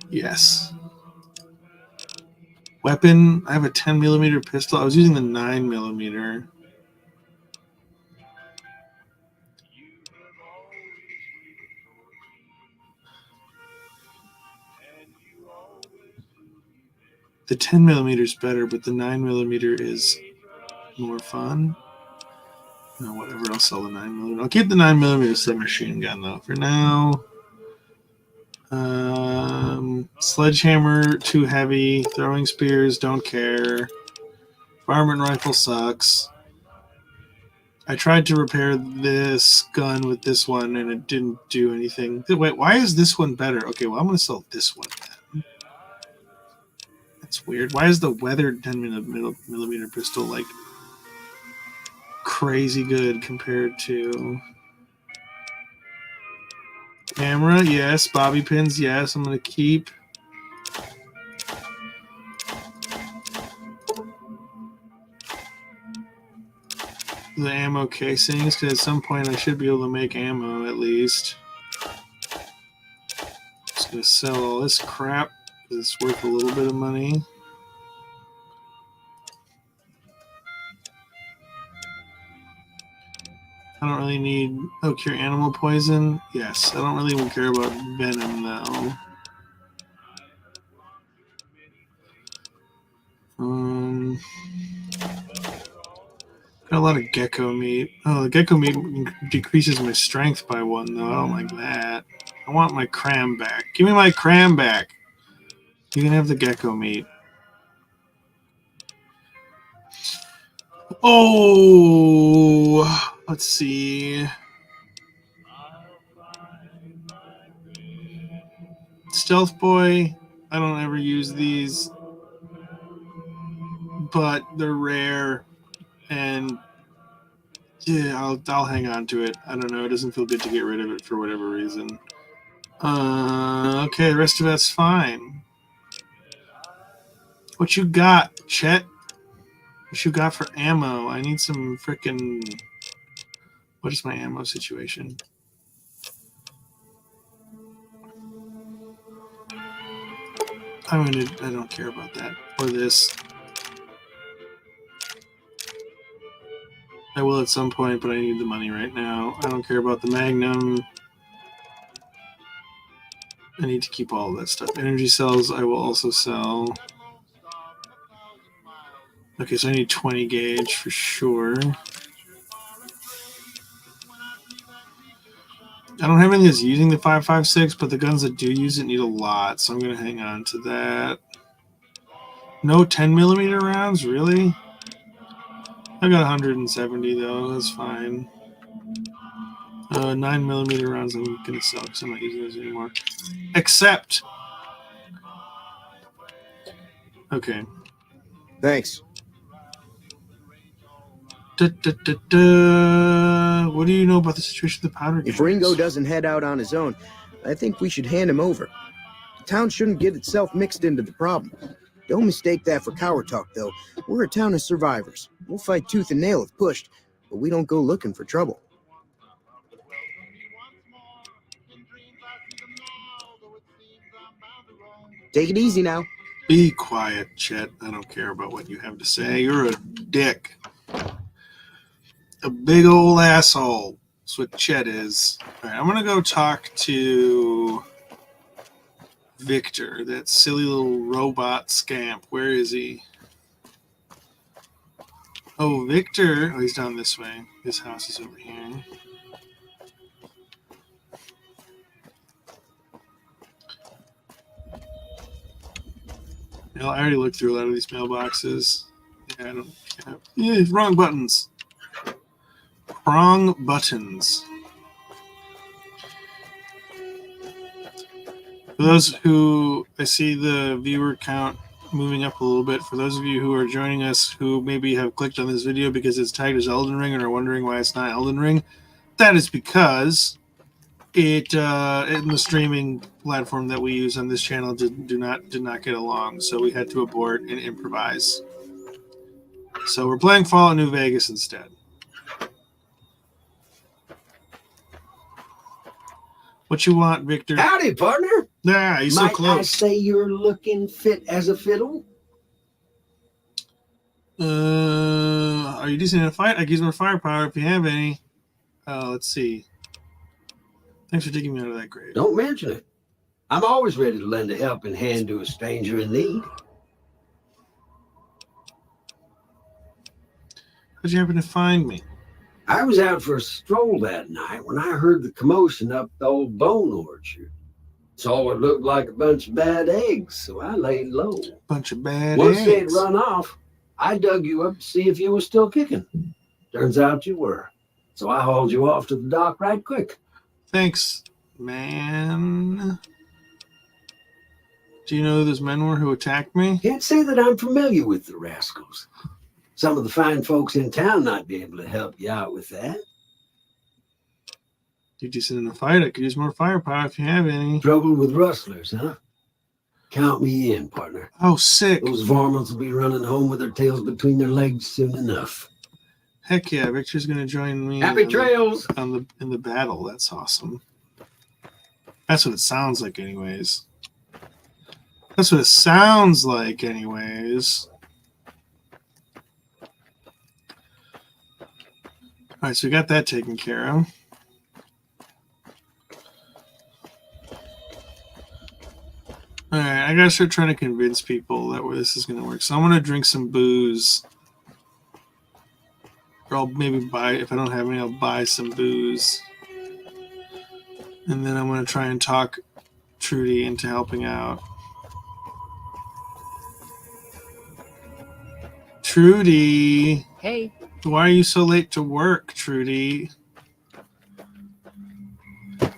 Yes. Weapon. I have a 10mm pistol. I was using the 9mm. The 10mm is better, but the 9mm is more fun. No, whatever. I'll sell the 9mm. I'll keep the 9mm submachine gun though for now. Sledgehammer too heavy. Throwing spears don't care. Varmint rifle sucks. I tried to repair this gun with this one and it didn't do anything. Wait, why is this one better? Okay, well, I'm going to sell this one then. That's weird. Why is the weathered 10mm pistol like crazy good compared to camera? Yes. Bobby pins? Yes. I'm going to keep. The ammo casings, because at some point I should be able to make ammo at least. Just gonna sell all this crap because it's worth a little bit of money. I don't really need cure animal poison. Yes, I don't really even care about venom though. Got a lot of gecko meat. Oh, the gecko meat decreases my strength by 1, though. I don't like that. I want my cram back. Give me my cram back. You can have the gecko meat. Oh, let's see. Stealth Boy. I don't ever use these, but they're rare. And yeah, I'll hang on to it. I don't know. It doesn't feel good to get rid of it for whatever reason. Okay, the rest of that's fine. What you got, Chet? What you got for ammo? I need some frickin'... What is my ammo situation? I don't care about that. Or this. I will at some point, but I need the money right now. I don't care about the Magnum. I need to keep all of that stuff. Energy cells I will also sell. Okay, so I need 20 gauge for sure. I don't have anything that's using the 5.56, but the guns that do use it need a lot, so I'm going to hang on to that. No 10mm rounds? Really? I got 170 though, that's fine. 9mm rounds I'm going to sell because I'm not using those anymore. Except... Okay. Thanks. What do you know about the situation of the powder If gangs? Ringo doesn't head out on his own, I think we should hand him over. The town shouldn't get itself mixed into the problem. Don't mistake that for coward talk, though. We're a town of survivors. We'll fight tooth and nail if pushed, but we don't go looking for trouble. Take it easy now. Be quiet, Chet. I don't care about what you have to say. You're a dick. A big old asshole. That's what Chet is. All right, I'm going to go talk to Victor, that silly little robot scamp. Where is he? Oh, Victor. Oh, he's down this way. His house is over here. I already looked through a lot of these mailboxes. Yeah, I don't. Yeah, wrong buttons. Wrong buttons. For those who, I see the viewer count moving up a little bit. For those of you who are joining us who maybe have clicked on this video because it's tagged as Elden Ring and are wondering why it's not Elden Ring, that is because it in the streaming platform that we use on this channel did not get along, so we had to abort and improvise. So we're playing Fallout New Vegas instead. What you want, Victor? Howdy, partner. Yeah, he's so Might I close. say you're looking fit as a fiddle? Are you decent in a fight? I can use more firepower if you have any. Let's see. Thanks for digging me out of that grave. Don't mention it. I'm always ready to lend a helping hand to a stranger in need. How'd you happen to find me? I was out for a stroll that night when I heard the commotion up the old bone orchard. Saw what looked like a bunch of bad eggs, so I laid low. Bunch of bad Once they'd eggs. run off, I dug you up to see if you were still kicking. Turns out you were. So I hauled you off to the dock right quick. Thanks, man. Do you know who those men were who attacked me? Can't say that I'm familiar with the rascals. Some of the fine folks in town might be able to help you out with that. You're decent in a fight. I could use more firepower if you have any. Trouble with rustlers, huh? Count me in, partner. Oh, sick. Those varmints will be running home with their tails between their legs soon enough. Heck yeah, Victor's gonna join me Happy trails! in the battle. That's awesome. That's what it sounds like anyways. That's what it sounds like anyways. Alright, so we got that taken care of. Alright, I gotta start trying to convince people that this is gonna work. So I'm gonna drink some booze. Or I'll maybe buy, if I don't have any, I'll buy some booze. And then I'm gonna try and talk Trudy into helping out. Trudy! Hey. Why are you so late to work, Trudy?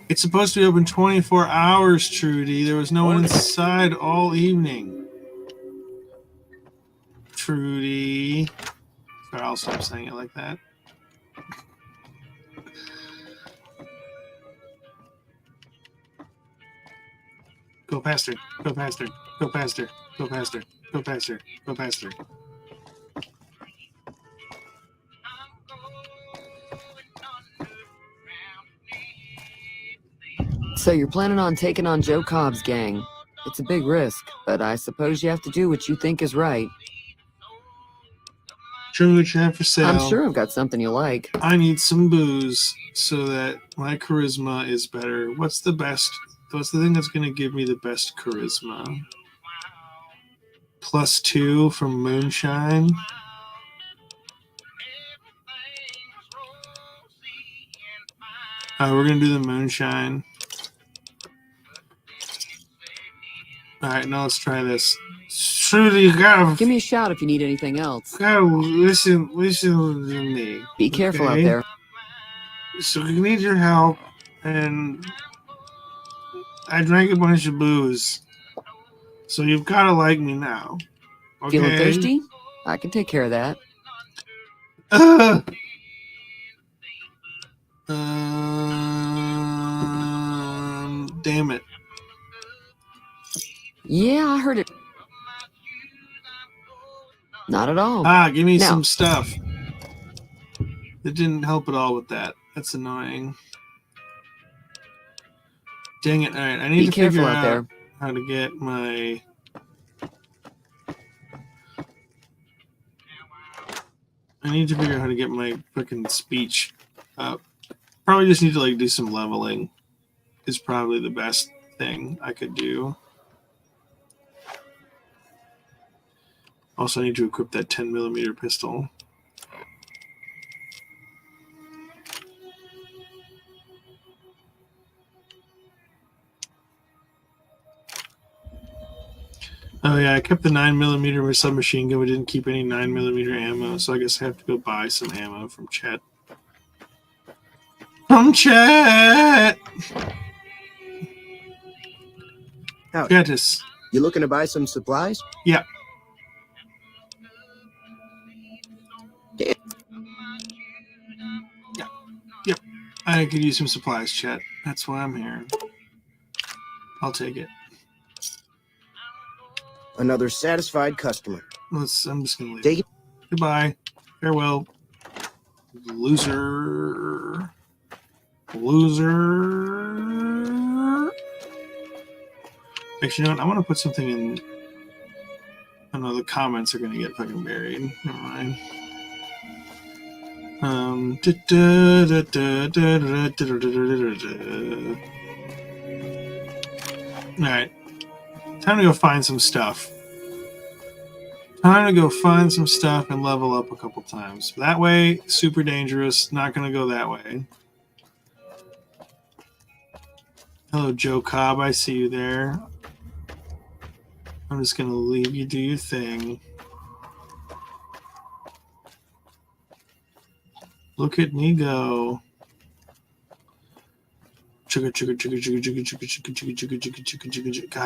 It's supposed to be open 24 hours, Trudy. There was no one inside all evening. Trudy. Sorry, I'll stop saying it like that. Go past her. Go past her. Go past her. Go past her. Go past her. Go past her. So you're planning on taking on Joe Cobb's gang. It's a big risk, but I suppose you have to do what you think is right. Show me what you have for sale. I'm sure I've got something you like. I need some booze so that my charisma is better. What's the thing that's going to give me the best charisma? +2 from moonshine. We're going to do the moonshine. Alright, now let's try this. Trudy, you gotta... Give me a shout if you need anything else. Gotta listen to me. Be careful out okay? there. So we need your help, and I drank a bunch of booze. So you've got to like me now. Okay? Feeling thirsty? I can take care of that. Damn it. Yeah, I heard it. Not at all. Give me Now. some stuff. It didn't help at all with that. That's annoying. Dang it. Alright, I need Be to careful figure out out there. how to get my... I need to figure out how to get my fucking speech up. Probably just need to like do some leveling. Is probably the best thing I could do. Also, I need to equip that 10mm pistol. Oh yeah, I kept the 9mm submachine gun, but didn't keep any 9mm ammo, so I guess I have to go buy some ammo from Chet. From Chet! Howdy. Chetis. You looking to buy some supplies? Yeah. Yep. I could use some supplies, Chet. That's why I'm here. I'll take it. Another satisfied customer. I'm just gonna leave. Take it. Goodbye. Farewell. Loser. Actually, you know what? I want to put something in. I know the comments are gonna get fucking buried. Never mind. Alright. Time to go find some stuff. Time to go find some stuff and level up a couple times. That way, super dangerous. Not going to go that way. Hello, Joe Cobb. I see you there. I'm just going to leave you do your thing. Look at me go. God,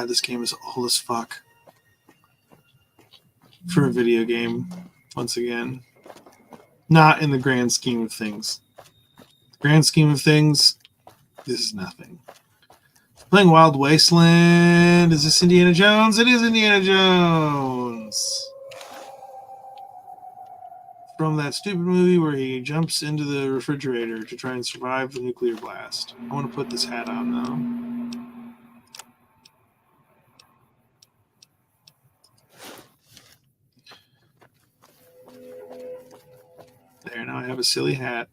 this game is old as fuck. For a video game, once again. Not in the grand scheme of things. Grand scheme of things, this is nothing. Playing Wild Wasteland. Is this Indiana Jones? It is Indiana Jones. From that stupid movie where he jumps into the refrigerator to try and survive the nuclear blast. I want to put this hat on though. There, now I have a silly hat.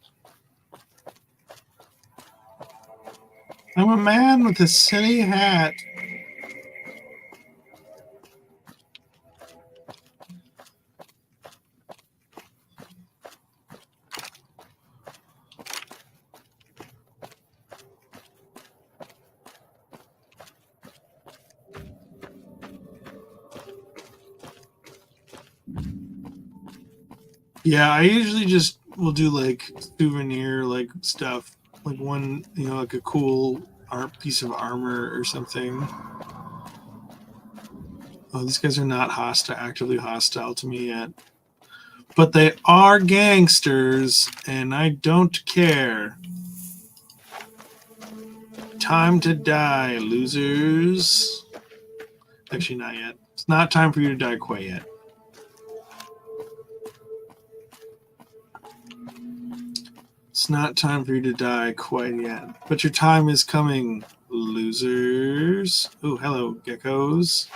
I'm a man with a silly hat. Yeah, I usually just will do like souvenir like stuff, like one, you know, like a cool piece of armor or something. Oh, these guys are not actively hostile to me yet, but they are gangsters, and I don't care. Time to die, losers. Actually, not yet. It's not time for you to die quite yet. It's not time for you to die quite yet. But your time is coming, losers. Oh, hello, geckos.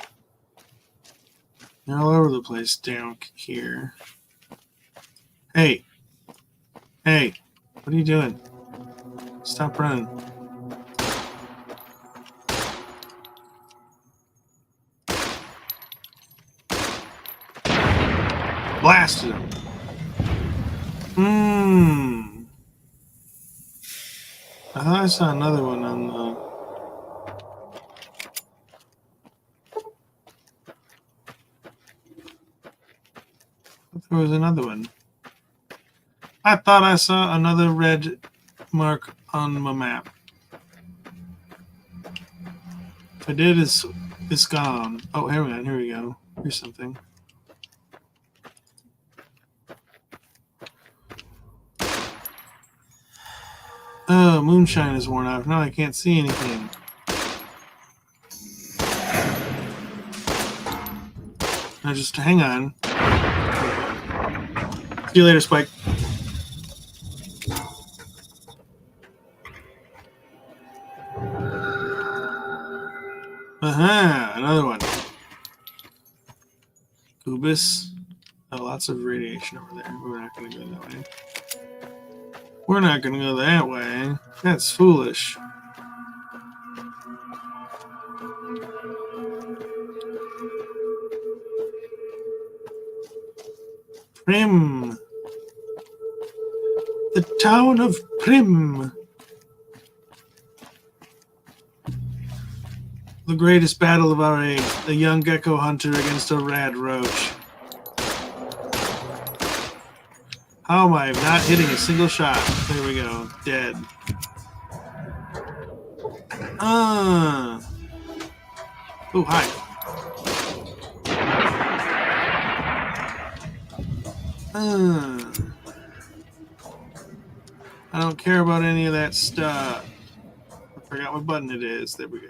They're all over the place down here. Hey. Hey. What are you doing? Stop running. Blasted him. I thought I saw another one on the... There was another one. I thought I saw another red mark on my map. If I did, it's gone. Oh, here we go. Here's something. Oh, moonshine is worn off. Now I can't see anything. Now just hang on. See you later, Spike. Another one. Goobus. Oh, lots of radiation over there. We're not going to go that way. We're not going to go that way. That's foolish. Prim. The town of Prim. The greatest battle of our age. The young gecko hunter against a rad roach. How am I not hitting a single shot? There we go. Dead. Oh, hi. I don't care about any of that stuff. I forgot what button it is. There we go.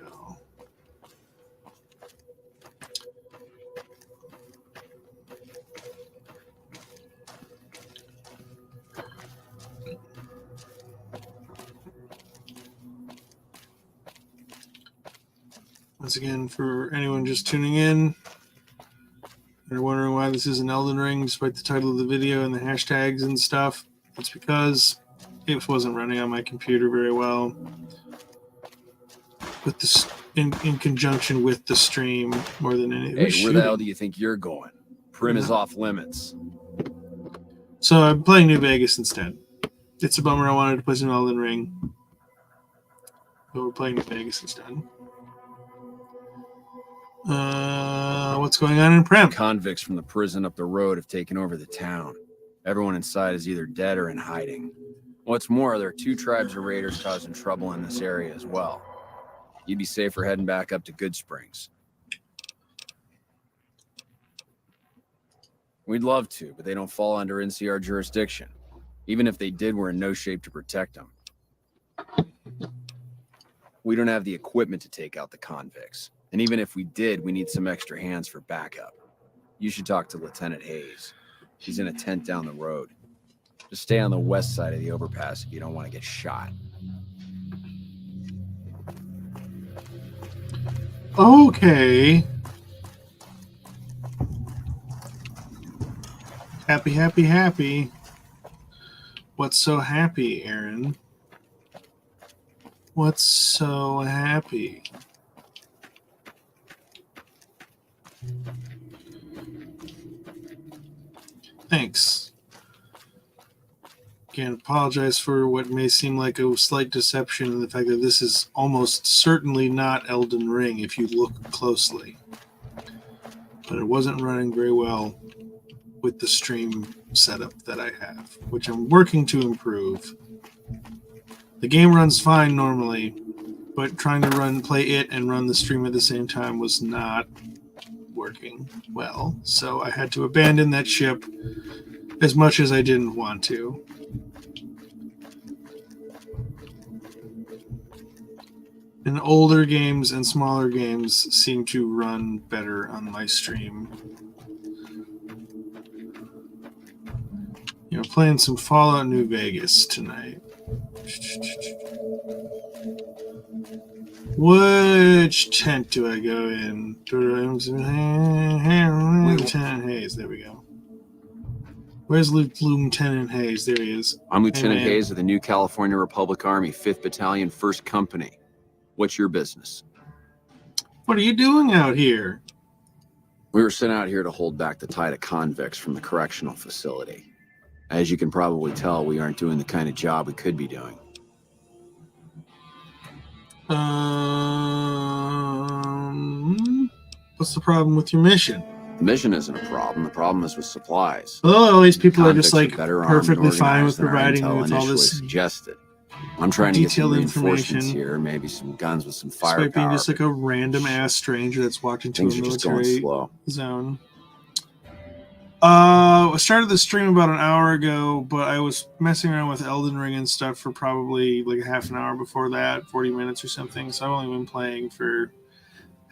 Once again, for anyone just tuning in, they're wondering why this is an Elden Ring, despite the title of the video and the hashtags and stuff. It's because it wasn't running on my computer very well, with this in conjunction with the stream more than anything. Hey, where the hell do you think you're going? Prim is off limits. So I'm playing New Vegas instead. It's a bummer. I wanted to play some Elden Ring, but we're playing New Vegas instead. What's going on in Prim? Convicts from the prison up the road have taken over the town. Everyone inside is either dead or in hiding. What's more, there are 2 tribes of raiders causing trouble in this area as well. You'd be safer heading back up to Good Springs. We'd love to, but they don't fall under NCR jurisdiction. Even if they did, we're in no shape to protect them. We don't have the equipment to take out the convicts. And even if we did, we need some extra hands for backup. You should talk to Lieutenant Hayes. He's in a tent down the road. Just stay on the west side of the overpass if you don't want to get shot. Okay. Happy, happy, happy. What's so happy, Aaron? What's so happy? Thanks. Again, apologize for what may seem like a slight deception in the fact that this is almost certainly not Elden Ring if you look closely. But it wasn't running very well with the stream setup that I have, which I'm working to improve. The game runs fine normally, but trying to play it and run the stream at the same time was not working well. So I had to abandon that ship as much as I didn't want to. And older games and smaller games seem to run better on my stream. You know, playing some Fallout New Vegas tonight. Which tent do I go in? Lieutenant Hayes. There we go. Where's Lieutenant Hayes? There he is. I'm Lieutenant Hey, Hayes of the New California Republic Army, 5th Battalion, 1st Company. What's your business? what are you doing out here? We were sent out here to hold back the tide of convicts from the correctional facility. As you can probably tell, we aren't doing the kind of job we could be doing. What's the problem with your mission? The mission isn't a problem. The problem is with supplies. Oh, all these people are just Convicts like better armed and perfectly fine organized with than our providing intel me with all initially this suggested. I'm trying to get some detailed reinforcements information. here, maybe some guns with some Despite being firepower. just like a random ass stranger that's walked into a Things are just going military slow. zone. I started the stream about an hour ago, but I was messing around with Elden Ring and stuff for probably like a half an hour before that, 40 minutes or something. So I've only been playing for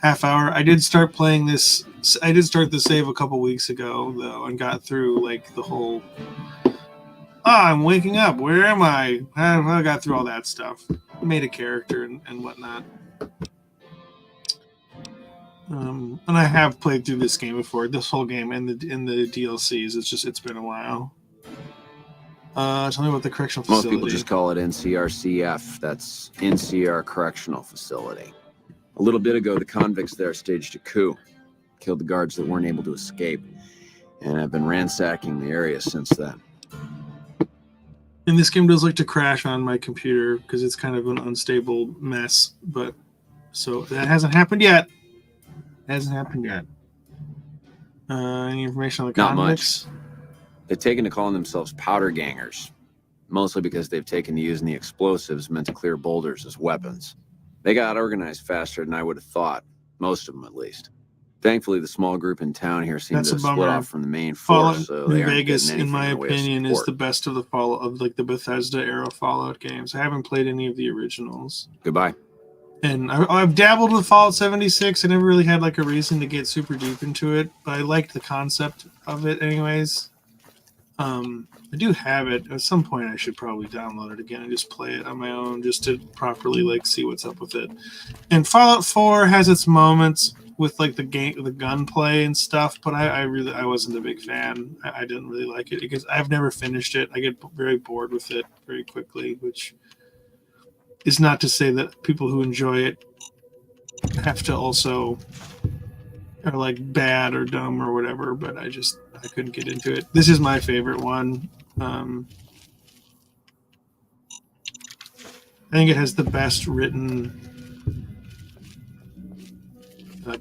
half hour. I did start playing this. I did start the save a couple weeks ago though, and got through like the whole. I'm waking up. Where am I? I got through all that stuff. Made a character and whatnot. And I have played through this game before, this whole game and the DLCs. It's been a while. Tell me about the correctional Most facility. people just call it NCRCF. That's NCR Correctional Facility. A little bit ago, the convicts there staged a coup, killed the guards that weren't able to escape, and I've been ransacking the area since then. And this game does like to crash on my computer because it's kind of an unstable mess. But so that hasn't happened yet. Any information on the Not convicts? much. They've taken to calling themselves powder gangers, mostly because they've taken to using the explosives meant to clear boulders as weapons. They got organized faster than I would have thought, most of them at least. Thankfully, the small group in town here seems That's to a have split bummer. off from the main Fallout force, so New they aren't Vegas, getting in my anything in the way of opinion, is support. the best of the Fallout of like the Bethesda era Fallout games. I haven't played any of the originals. Goodbye. And I've dabbled with Fallout 76. I never really had like a reason to get super deep into it, but I liked the concept of it anyways. I do have it. At some point I should probably download it again and just play it on my own just to properly like see what's up with it. And Fallout 4 has its moments with like the gunplay and stuff, but I wasn't a big fan. I didn't really like it because I've never finished it. I get very bored with it very quickly, which is not to say that people who enjoy it have to also are like bad or dumb or whatever, but I just I couldn't get into it. This is my favorite one. I think it has the best written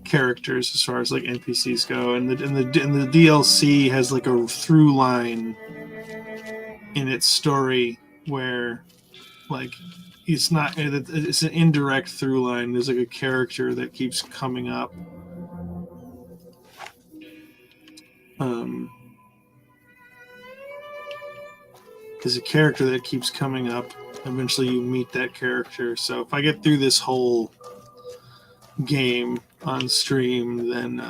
characters as far as like NPCs go, and the DLC has like a through line in its story where like it's an indirect through line. There's like a character that keeps coming up. There's a character that keeps coming up. Eventually you meet that character. So if I get through this whole game on stream, then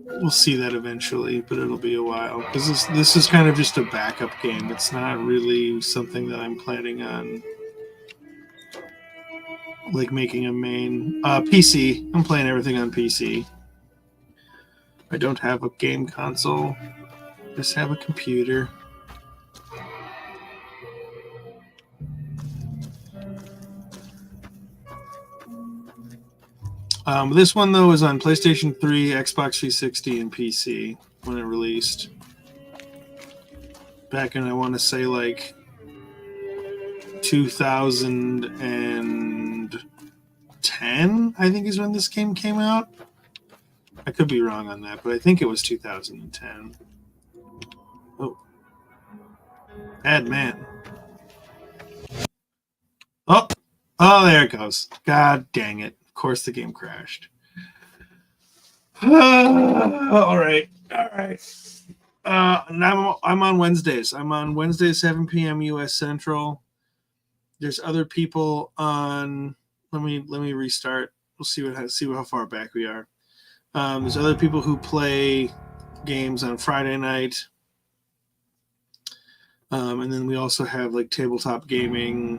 we'll see that eventually, but it'll be a while. Because this is kind of just a backup game. It's not really something that I'm planning on like making a main. PC. I'm playing everything on PC. I don't have a game console. Just have a computer. This one though is on PlayStation 3, Xbox 360, and PC when it released. Back in, I want to say, like 2010, I think is when this game came out. I could be wrong on that, but I think it was 2010. Oh. Bad man. Oh, there it goes. God dang it. Of course the game crashed. All right. And I'm on Wednesdays. I'm on Wednesdays, 7 p.m. U.S. Central. There's other people on. Let me restart. We'll see how far back we are. There's other people who play games on Friday night. And then we also have like tabletop gaming,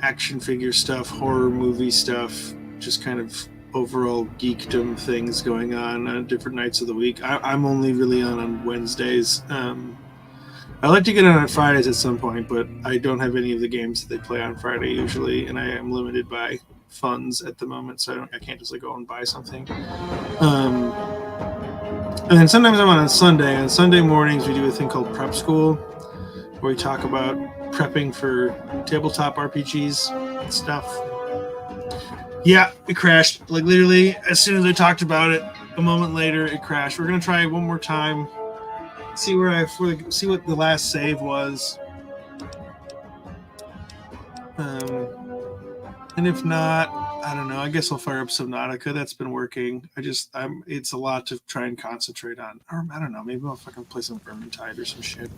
action figure stuff, horror movie stuff, just kind of overall geekdom things going on different nights of the week. I'm only really on Wednesdays. I like to get on Fridays at some point, but I don't have any of the games that they play on Friday usually, and I am limited by funds at the moment, so I can't just like go and buy something. And then sometimes I'm on Sunday. On Sunday mornings, we do a thing called Prep School, where we talk about prepping for tabletop RPGs and stuff. Yeah, it crashed. Like literally, as soon as I talked about it, a moment later, it crashed. We're gonna try it one more time. See what the last save was. And if not, I don't know. I guess I'll fire up Subnautica. That's been working. It's a lot to try and concentrate on. Or I don't know. Maybe I'll fucking play some Vermintide or some shit.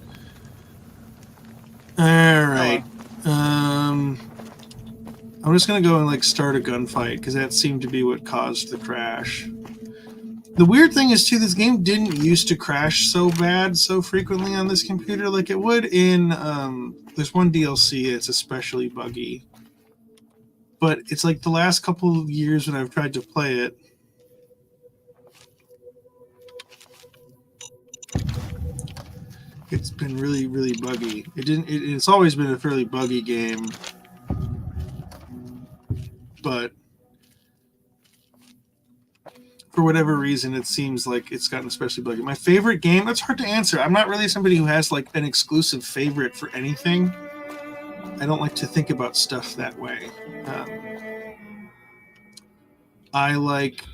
All right. I'm just gonna go and like start a gunfight because that seemed to be what caused the crash. The weird thing is too, this game didn't used to crash so bad so frequently on this computer like it would in. There's one DLC it's especially buggy. But it's like the last couple of years when I've tried to play it, it's been really, really buggy. It's always been a fairly buggy game, but for whatever reason, it seems like it's gotten especially buggy. My favorite game? That's hard to answer. I'm not really somebody who has like an exclusive favorite for anything. I don't like to think about stuff that way. I like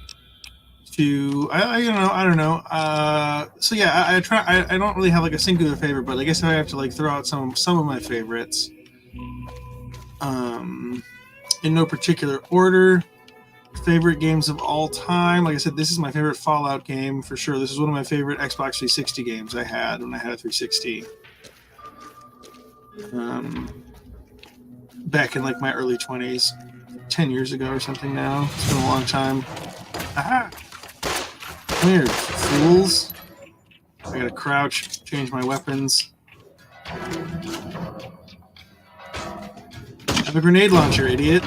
to, I don't know. So yeah, I don't really have like a singular favorite, but I guess I have to like throw out some of my favorites. In no particular order. Favorite games of all time. Like I said, this is my favorite Fallout game for sure. This is one of my favorite Xbox 360 games I had when I had a 360. Back in like my early 20s, 10 years ago or something now. It's been a long time. Aha! Come here, fools. I gotta crouch, change my weapons. I have a grenade launcher, idiot.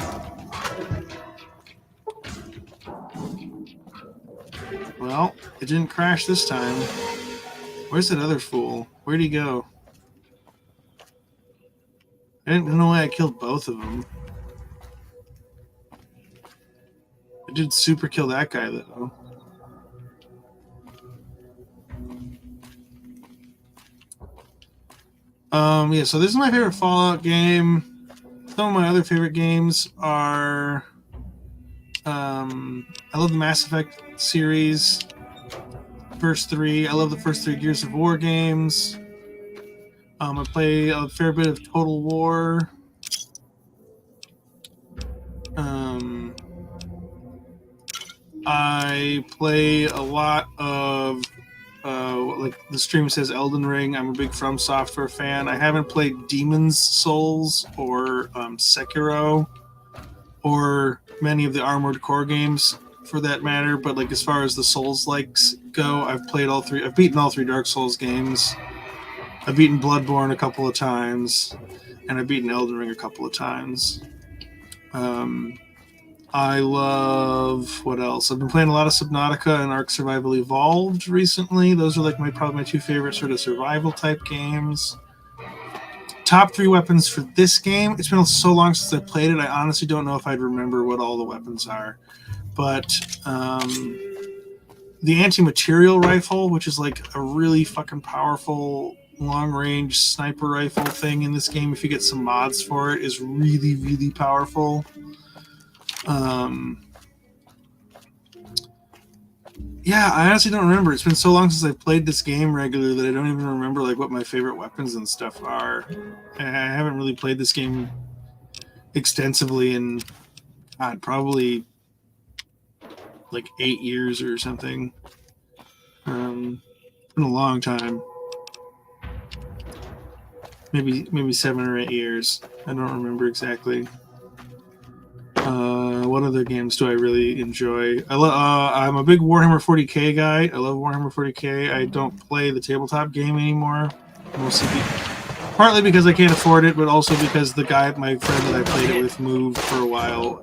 Well, it didn't crash this time. Where's that other fool? Where'd he go? I didn't know why I killed both of them. I did super kill that guy, though. Yeah, so this is my favorite Fallout game. Some of my other favorite games are I love the Mass Effect series. First three. I love the first three Gears of War games. I play a fair bit of Total War. I play a lot of like the stream says Elden Ring. I'm a big From Software fan. I haven't played Demon's Souls or Sekiro or many of the Armored Core games for that matter, but like as far as the Souls likes go, I've played all three. I've beaten all three Dark Souls games. I've beaten Bloodborne a couple of times, and I've beaten Elden Ring a couple of times. I love what else? I've been playing a lot of Subnautica and Ark Survival Evolved recently. Those are like probably my two favorite sort of survival type games. Top 3 weapons for this game. It's been so long since I played it. I honestly don't know if I'd remember what all the weapons are. But the anti-material rifle, which is like a really fucking powerful long-range sniper rifle thing in this game, if you get some mods for it, is really, really powerful. Yeah, I honestly don't remember. It's been so long since I've played this game regularly that I don't even remember like what my favorite weapons and stuff are. I haven't really played this game extensively in probably like 8 years or something. Been a long time. Maybe 7 or 8 years. I don't remember exactly. What other games do I really enjoy? I'm a big Warhammer 40k guy. I love Warhammer 40k. I don't play the tabletop game anymore, partly because I can't afford it, but also because my friend that I played it with moved for a while,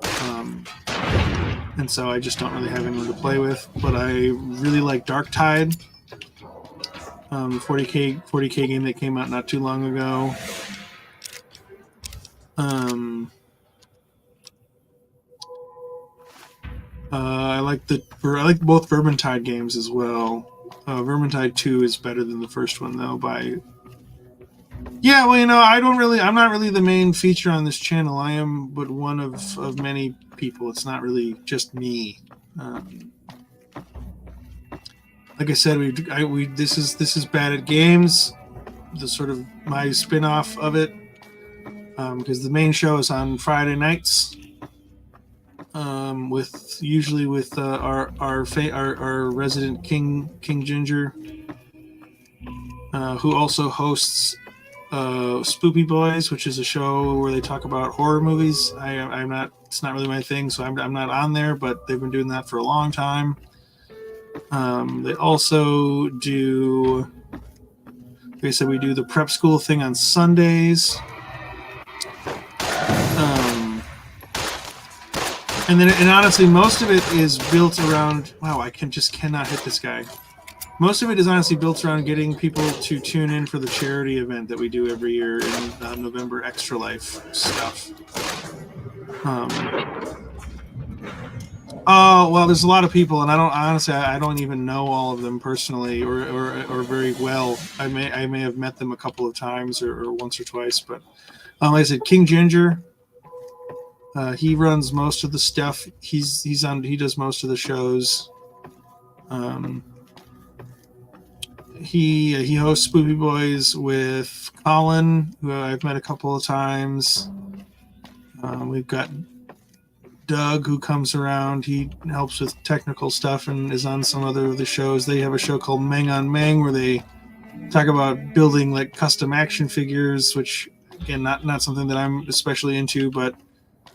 and so I just don't really have anyone to play with. But I really like Darktide, the 40k game that came out not too long ago. I like both Vermintide games as well. Vermintide 2 is better than the first one though Yeah, well, I'm not really the main feature on this channel. I am but one of many people. It's not really just me. Like I said, this is Bad at Games, the sort of my spin-off of it, because the main show is on Friday nights. Usually with our resident King Ginger, who also hosts Spoopy Boys, which is a show where they talk about horror movies. It's not really my thing, so I'm not on there, but they've been doing that for a long time. They also do, like I said, we do the prep school thing on Sundays. And honestly, most of it is built around. Wow, I cannot hit this guy. Most of it is honestly built around getting people to tune in for the charity event that we do every year in November, Extra Life stuff. Oh well, there's a lot of people, and I don't even know all of them personally or very well. I may have met them a couple of times or once or twice, but like I said, King Ginger. He runs most of the stuff. He does most of the shows. He hosts Spoopy Boys with Colin, who I've met a couple of times. We've got Doug, who comes around. He helps with technical stuff and is on some other of the shows. They have a show called Meng on Meng where they talk about building like custom action figures, which again not something that I'm especially into, but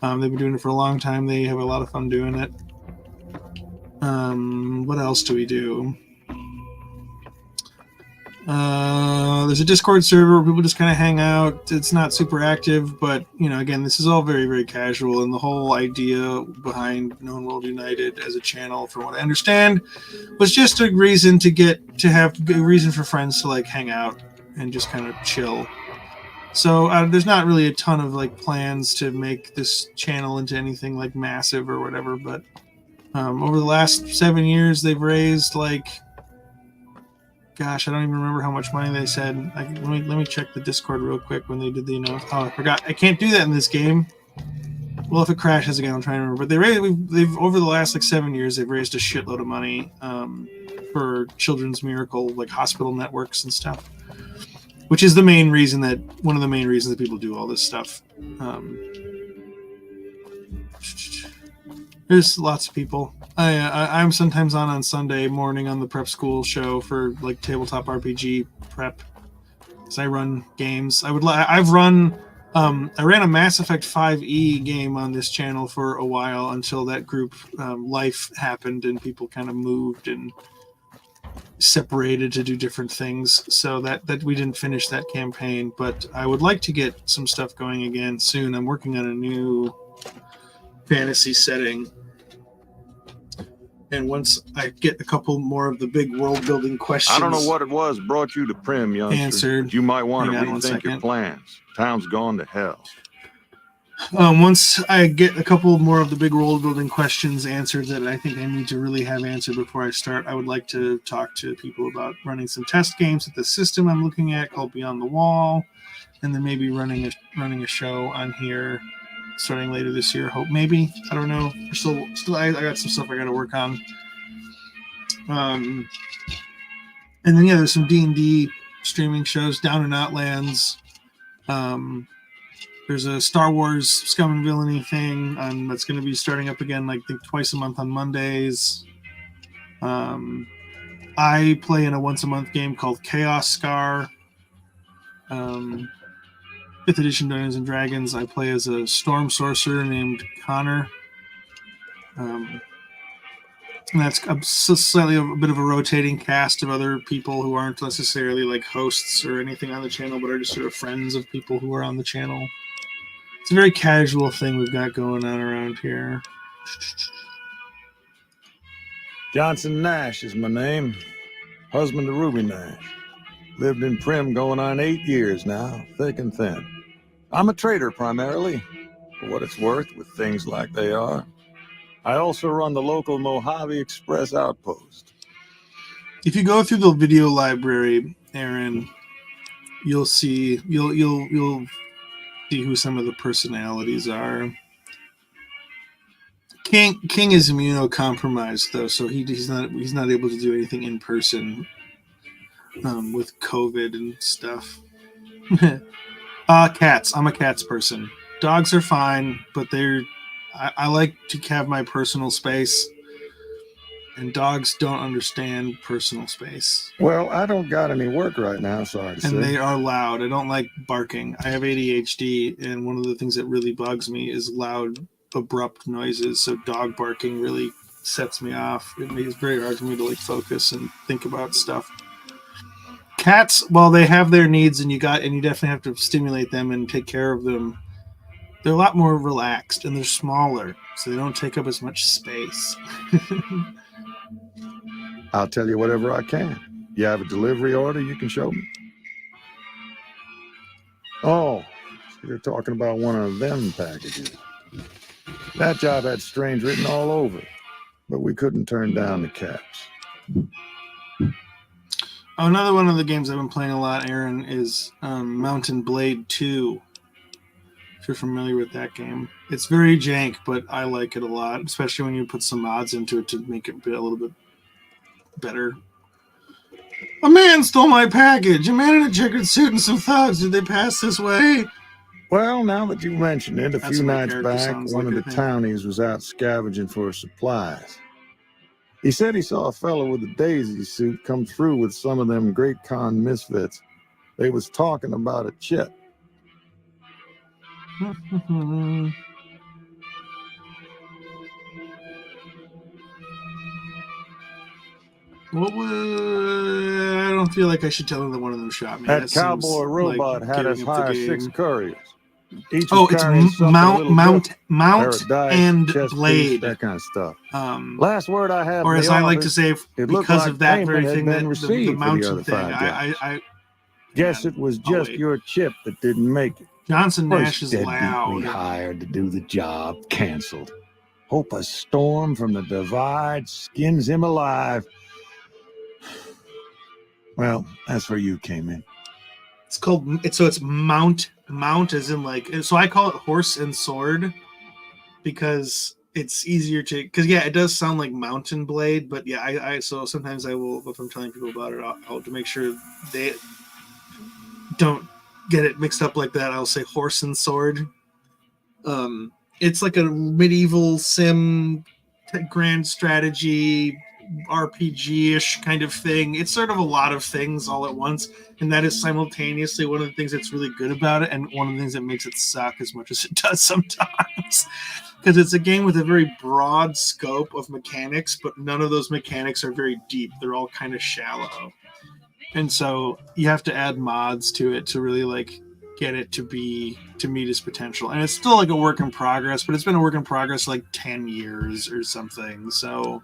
they've been doing it for a long time. They have a lot of fun doing it. What else do we do? There's a Discord server where people just kind of hang out. It's not super active, but again, this is all very, very casual. And the whole idea behind Known World United as a channel, from what I understand, was just a reason to have a reason for friends to like hang out and just kind of chill. So there's not really a ton of like plans to make this channel into anything like massive or whatever, but over the last 7 years they've raised like gosh, I don't even remember how much money they said. Let me check the Discord real quick when they did the announcement. Oh, I forgot. I can't do that in this game. Well, if it crashes again, I'm trying to remember. But they've over the last like 7 years, they've raised a shitload of money for Children's Miracle, like hospital networks and stuff. Which is one of the main reasons that people do all this stuff. There's lots of people. I'm sometimes on Sunday morning on the prep school show for like tabletop RPG prep. Because I run games. I ran a Mass Effect 5e game on this channel for a while until that group life happened and people kind of moved and separated to do different things. So that we didn't finish that campaign. But I would like to get some stuff going again soon. I'm working on a new fantasy setting. And once I get a couple more of the big world building questions, I don't know what it was brought you to Prim, youngster. Answered. But you might want to Hang on 1 rethink your second. plans. Town's gone to hell. Once I get a couple more of the big world building questions answered that I think I need to really have answered before I start, I would like to talk to people about running some test games at the system I'm looking at called Beyond the Wall, and then maybe running a show on here starting later this year. Hope maybe, I don't know. I got some stuff I got to work on. And then there's some D&D streaming shows. Down in Outlands. There's a Star Wars Scum and Villainy thing that's going to be starting up again, like I think twice a month on Mondays. I play in a once a month game called Chaos Scar. 5th edition Dungeons and Dragons. I play as a storm sorcerer named Connor. And that's slightly a bit of a rotating cast of other people who aren't necessarily like hosts or anything on the channel, but are just sort of friends of people who are on the channel. It's a very casual thing we've got going on around here. Johnson Nash is my name. Husband to Ruby Nash. Lived in Prim going on 8 years now, thick and thin. I'm a trader primarily, for what it's worth with things like they are. I also run the local Mojave Express outpost. If you go through the video library, Aaron, you'll see you'll see who some of the personalities are. King is immunocompromised though, so he's not able to do anything in person with COVID and stuff. Cats. I'm a cats person. Dogs are fine, but I like to have my personal space, and dogs don't understand personal space. Well, I don't got any work right now, sorry to say. And they are loud. I don't like barking. I have ADHD, and one of the things that really bugs me is loud, abrupt noises. So dog barking really sets me off. It makes it very hard for me to like focus and think about stuff. Cats, while they have their needs, and you definitely have to stimulate them and take care of them, they're a lot more relaxed and they're smaller, so they don't take up as much space. I'll tell you whatever I can. You have a delivery order you can show me? Oh, so you're talking about one of them packages. That job had strange written all over it, but we couldn't turn down the caps. Another one of the games I've been playing a lot, Aaron, is Mountain Blade 2. If you're familiar with that game. It's very jank, but I like it a lot, especially when you put some mods into it to make it a little bit better. A man stole my package. A man in a checkered suit and some thugs. Did they pass this way? Well, now that you mention it, That's a few what my nights character back, sounds one like, of I the think. townies was out scavenging for supplies. He said he saw a fellow with a daisy suit come through with some of them Great Con misfits. They was talking about a chip. What was... I don't feel like I should tell him that one of them shot me. That seems cowboy robot like had us giving up the hire game. 6 couriers. Each Oh, was it's carrying something a little Mount different. Paradise, and chest Blade. piece, that kind of stuff. Last word I have, Or as I like to say, it looked because like of that payment very had thing, been that the received for the mountain other thing, 5 jobs. I Guess man, it was I'll just wait. your chip that didn't make it. Johnson Nash First is deadbeat loud. we hired to do the job canceled. Hope a storm from the divide skins him alive. Well, that's where you came in. It's called it's mount as in like, so I call it horse and sword because it's easier to, because yeah, it does sound like mountain blade, but yeah, I so sometimes I will, if I'm telling people about it, I'll to make sure they don't get it mixed up like that, I'll say horse and sword. It's like a medieval sim grand strategy RPG-ish kind of thing. It's sort of a lot of things all at once, and that is simultaneously one of the things that's really good about it, and one of the things that makes it suck as much as it does sometimes. Because it's a game with a very broad scope of mechanics, but none of those mechanics are very deep. They're all kind of shallow. And so you have to add mods to it to really like get it to meet its potential. And it's still like a work in progress, but it's been a work in progress like 10 years or something. So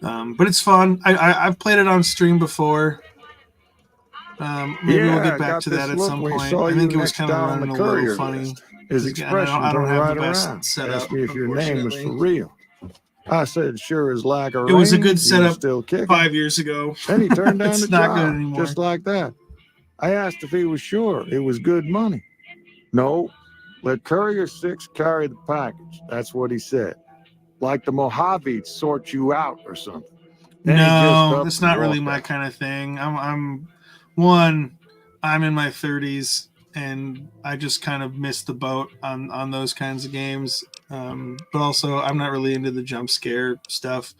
but it's fun. I've played it on stream before. Maybe we'll get back to that at some point. I think it was kind of running a little funny. His expression I don't have right the best around. setup. Asked me if your name was for real. I said, sure as like a It was a good rain, setup still kicking. 5 years ago. Then he turned down It's the not good job, anymore. just like that. I asked if he was sure it was good money. No, let Courier 6 carry the package. That's what he said. Like the Mojaves sort you out or something. Then he just No, up it's and not really walked my out. kind of thing. I'm in my 30s, and I just kind of missed the boat on those kinds of games. But also, I'm not really into the jump scare stuff.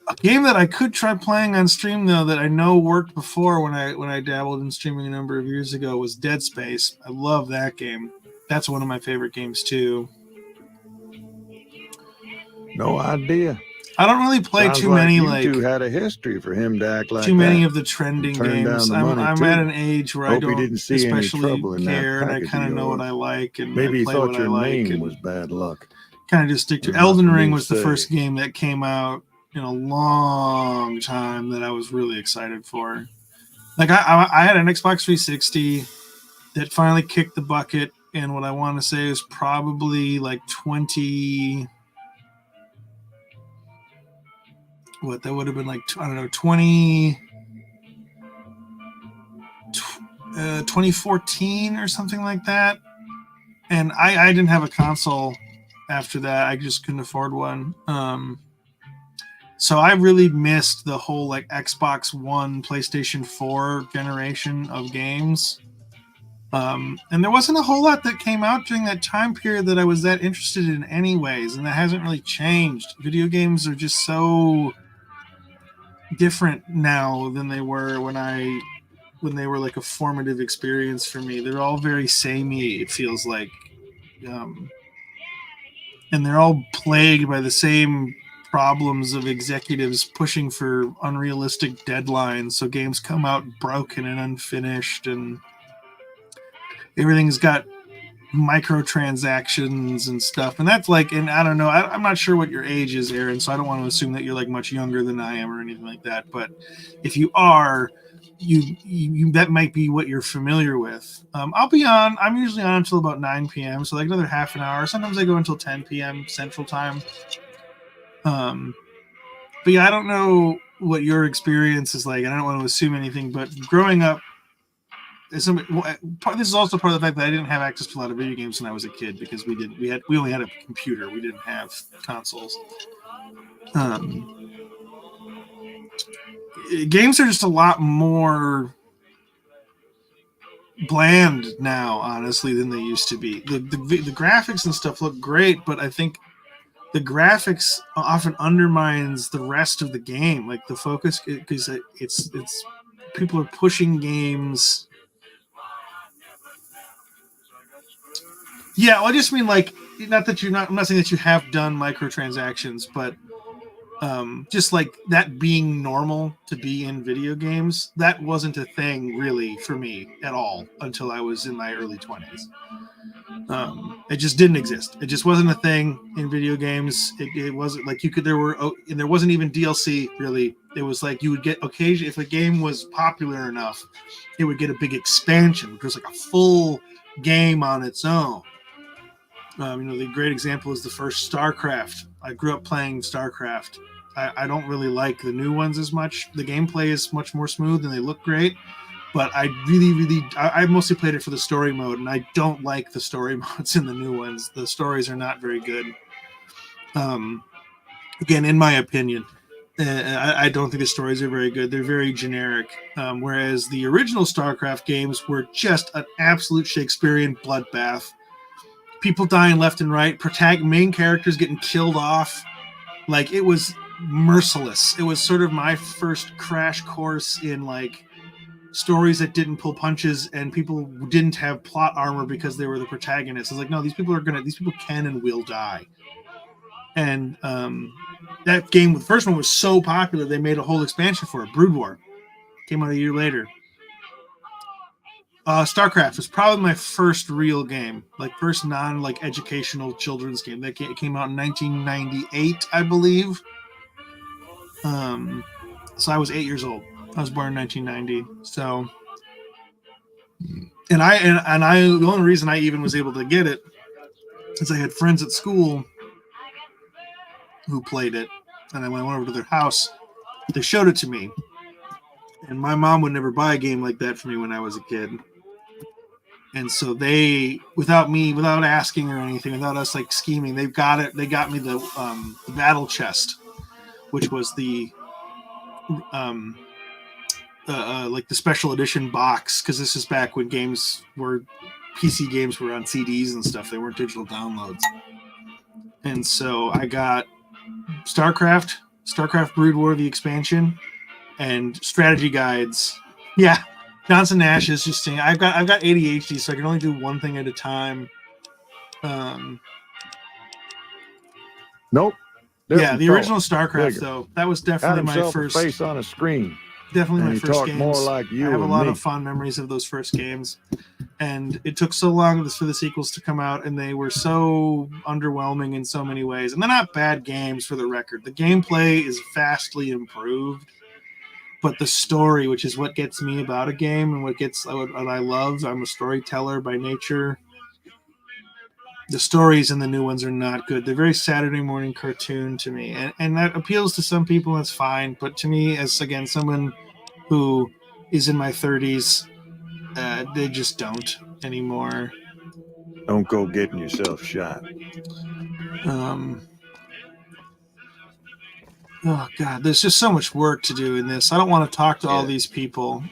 A game that I could try playing on stream though, that I know worked before when I dabbled in streaming a number of years ago, was Dead Space. I love that game. That's one of my favorite games too. No idea. I don't really play Sounds too like many you two had a history for him to act like too many that. of the trending Turn down games. the I'm money, too. at an age where I Hope he don't didn't see any especially trouble in that care, and I package kind of of know what yours. I like, and Maybe I he play thought what your I like, name and was bad luck. kind of just stick to. Enough Elden for me Ring to was the say. first game that came out in a long time that I was really excited for. Like I had an Xbox 360 that finally kicked the bucket, and what I want to say is probably like 20. What that would have been like, I don't know, 2014 or something like that. And I didn't have a console after that. I just couldn't afford one. So I really missed the whole like Xbox One, PlayStation 4 generation of games. And there wasn't a whole lot that came out during that time period that I was that interested in anyways, and that hasn't really changed. Video games are just so different now than they were when they were like a formative experience for me. They're all very samey, it feels like. And they're all plagued by the same problems of executives pushing for unrealistic deadlines, so games come out broken and unfinished, and everything's got microtransactions and stuff. And that's like, and I don't know, I'm not sure what your age is, Aaron, so I don't want to assume that you're like much younger than I am or anything like that, but if you are, you that might be what you're familiar with. I'm usually on until about 9 p.m, so like another half an hour. Sometimes I go until 10 p.m Central Time. But yeah, I don't know what your experience is like, and I don't want to assume anything, but growing up, this is also part of the fact that I didn't have access to a lot of video games when I was a kid, because we only had a computer. We didn't have consoles. Games are just a lot more bland now, honestly, than they used to be. The graphics and stuff look great, but I think the graphics often undermines the rest of the game, like the focus, because it's people are pushing games. Yeah, well, I just mean like, not that I'm not saying that you have done microtransactions, but just like that being normal to be in video games, that wasn't a thing really for me at all until I was in my early 20s. It just didn't exist. It just wasn't a thing in video games. It wasn't like and there wasn't even DLC really. It was like you would get occasion, if a game was popular enough, it would get a big expansion, which was like a full game on its own. The great example is the first StarCraft. I grew up playing StarCraft, I don't really like the new ones as much. The gameplay is much more smooth and they look great. But I I mostly played it for the story mode, and I don't like the story modes in the new ones. The stories are not very good. Again, in my opinion, I don't think the stories are very good. They're very generic. Whereas the original StarCraft games were just an absolute Shakespearean bloodbath. People dying left and right, main characters getting killed off. Like, it was merciless. It was sort of my first crash course in like stories that didn't pull punches and people didn't have plot armor because they were the protagonists. I was like, no, these people can and will die. And that game, the first one was so popular, they made a whole expansion for it. Brood War came out a year later. StarCraft was probably my first real game, like first non educational children's game. That came out in 1998, I believe. So I was 8 years old. I was born in 1990. So, and the only reason I even was able to get it is I had friends at school who played it, and when I went over to their house, they showed it to me. And my mom would never buy a game like that for me when I was a kid. And so they, without asking or anything, without us like scheming, they got me the battle chest, which was the like the special edition box, because this is back when PC games were on CDs and stuff. They weren't digital downloads. And so I got StarCraft Brood War, the expansion, and strategy guides. Yeah. Johnson Nash is just saying I've got ADHD, so I can only do one thing at a time. Nope. Yeah, the original StarCraft though, that was definitely my first face on a screen. Definitely And my he first talked games. more like you I have a and lot me. of fond memories of those first games. And it took so long for the sequels to come out, and they were so underwhelming in so many ways. And they're not bad games, for the record. The gameplay is vastly improved, but the story, which is what gets me about a game and what I love, I'm a storyteller by nature. The stories in the new ones are not good. They're very Saturday morning cartoon to me, and that appeals to some people. That's fine, but to me, as again someone who is in my 30s, they just don't anymore. Don't go getting yourself shot. Oh God, there's just so much work to do in this. I don't want to talk to all these people.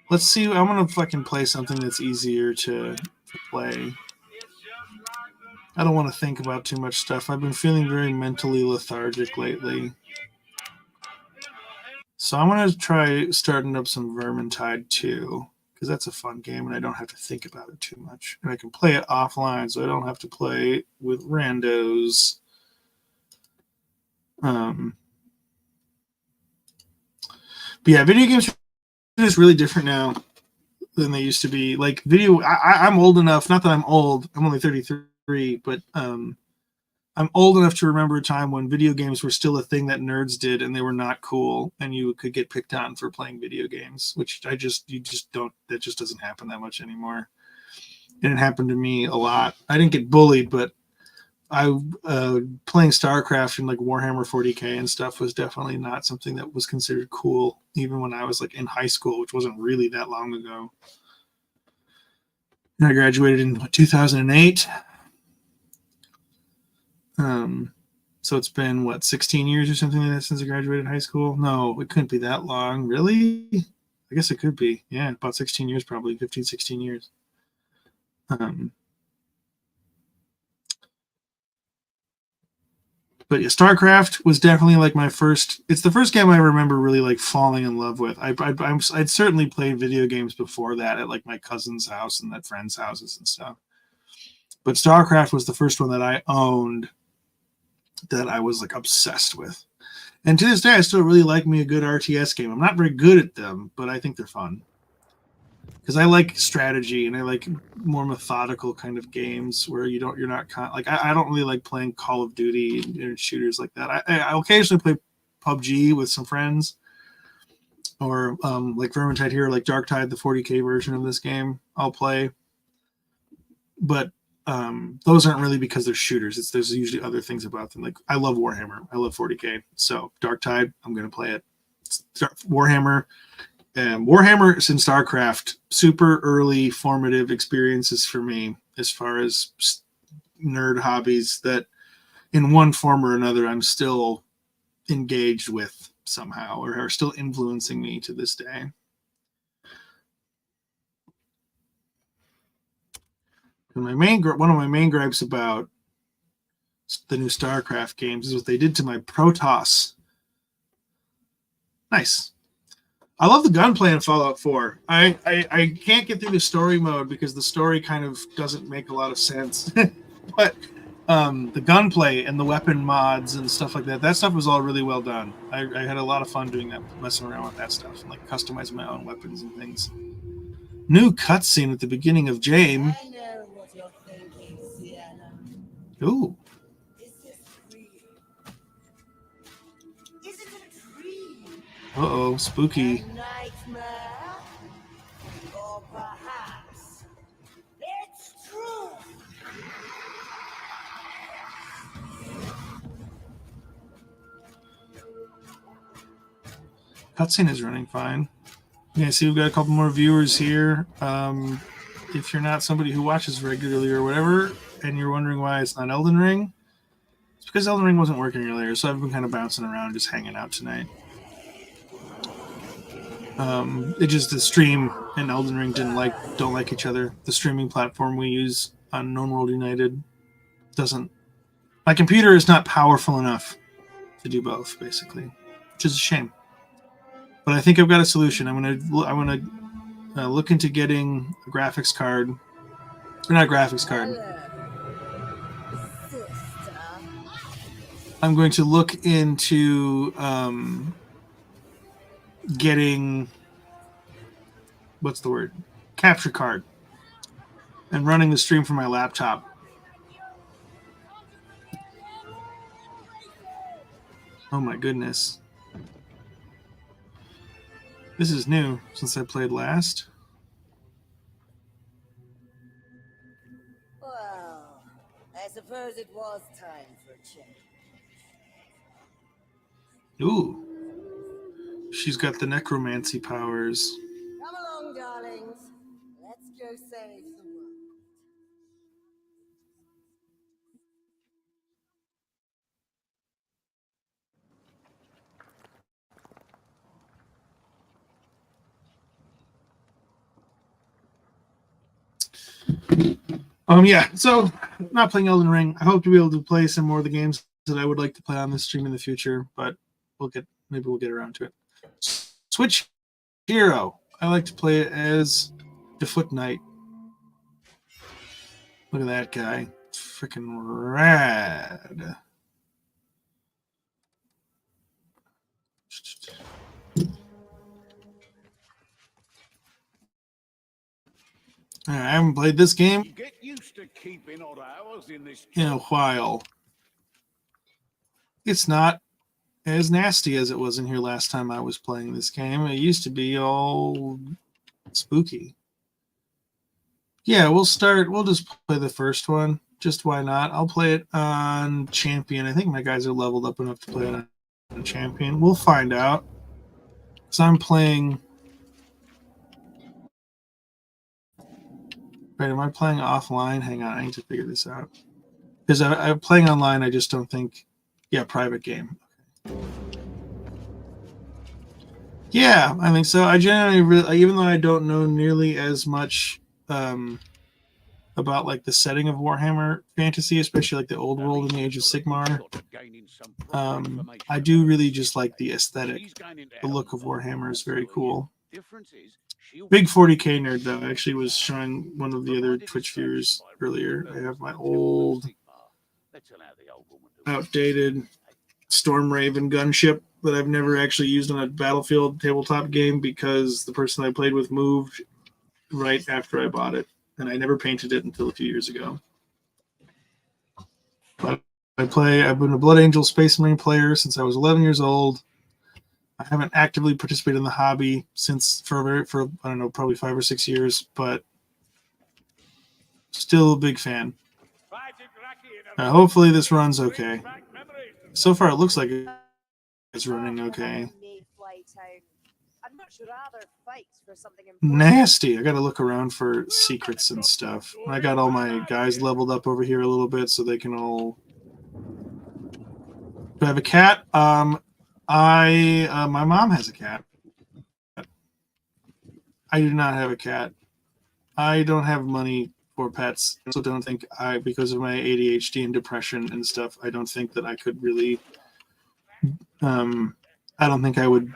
Let's see. I'm gonna fucking play something that's easier to play. I don't want to think about too much stuff. I've been feeling very mentally lethargic lately. So I'm going to try starting up some Vermintide 2, because that's a fun game and I don't have to think about it too much. And I can play it offline, so I don't have to play with randos. But yeah, video games are just really different now than they used to be. Like I'm old enough, not that I'm old, I'm only 33, but I'm old enough to remember a time when video games were still a thing that nerds did, and they were not cool, and you could get picked on for playing video games, which that just doesn't happen that much anymore. And it happened to me a lot. I didn't get bullied, but playing StarCraft and like Warhammer 40K and stuff was definitely not something that was considered cool, even when I was like in high school, which wasn't really that long ago. And I graduated in 2008. So it's been 16 years or something like that since I graduated high school? No, it couldn't be that long. Really? I guess it could be. Yeah, about 16 years, probably 15, 16 years. But yeah, StarCraft was definitely like my first. It's the first game I remember really like falling in love with. I'd certainly played video games before that at like my cousin's house and at friends' houses and stuff. But StarCraft was the first one that I owned that I was like obsessed with. And to this day, I still really like me a good RTS game. I'm not very good at them, but I think they're fun. Because I like strategy and I like more methodical kind of games where I don't really like playing Call of Duty and shooters like that. I occasionally play PUBG with some friends, or like Vermintide here, like Darktide, the 40K version of this game, I'll play. But those aren't really because they're shooters. There's usually other things about them. Like I love Warhammer. I love 40K. So Dark Tide, I'm going to play it. Warhammer. Warhammer and StarCraft, super early formative experiences for me as far as nerd hobbies that in one form or another I'm still engaged with somehow or are still influencing me to this day. And one of my main gripes about the new StarCraft games is what they did to my Protoss. Nice. I love the gunplay in Fallout 4. I can't get through the story mode because the story kind of doesn't make a lot of sense. But the gunplay and the weapon mods and stuff like that stuff was all really well done. I had a lot of fun doing that, messing around with that stuff, and like customizing my own weapons and things. New cutscene at the beginning of Jame. I know what you're thinking, Sienna. Ooh. Is this real? Is it a dream? Uh-oh, spooky. A nightmare? Or perhaps it's true? Cutscene is running fine. Yeah, see, we've got a couple more viewers here. If you're not somebody who watches regularly or whatever, and you're wondering why it's not Elden Ring, it's because Elden Ring wasn't working earlier, so I've been kind of bouncing around, just hanging out tonight. It just the stream and Elden Ring don't like each other. The streaming platform we use on Known World United doesn't. My computer is not powerful enough to do both, basically, which is a shame. But I think I've got a solution. I'm gonna look into getting a graphics card. Or not a graphics card. I'm going to look into getting what's the word? Capture card. And running the stream from my laptop. Oh my goodness. This is new since I played last. Well, I suppose it was time for a change. Ooh. She's got the necromancy powers. Come along, darlings. Let's go save the world. Yeah, so not playing Elden Ring. I hope to be able to play some more of the games that I would like to play on this stream in the future, but maybe we'll get around to it. Switch Hero. I like to play it as the Foot Knight. Look at that guy. Freaking rad. I haven't played this game Get used to keeping odd hours in this in a while. It's not as nasty as it was in here last time I was playing this game. It used to be all spooky. Yeah, we'll just play the first one. Just why not? I'll play it on Champion. I think my guys are leveled up enough to play it on Champion. We'll find out. So I'm playing... Wait, am I playing offline? Hang on, I need to figure this out. Because I'm playing online, I just don't think... Yeah, private game. Yeah, I think so. I generally even though I don't know nearly as much about like the setting of Warhammer Fantasy, especially like the old world in the Age of Sigmar, I do really just like the aesthetic. The look of Warhammer is very cool. Big 40K nerd though. I actually was showing one of the other Twitch viewers earlier. I have my old, outdated Storm Raven gunship that I've never actually used on a Battlefield tabletop game because the person I played with moved right after I bought it, and I never painted it until a few years ago. But I've been a Blood Angel Space Marine player since I was 11 years old. I haven't actively participated in the hobby for I don't know, probably 5 or 6 years, but still a big fan. Hopefully this runs okay. So far, it looks like it's running okay. Nasty. I gotta look around for secrets and stuff. I got all my guys leveled up over here a little bit so they can all... Do I have a cat? My mom has a cat. I do not have a cat. I don't have money for pets. I also don't think because of my ADHD and depression and stuff, I don't think that I could really... I don't think I would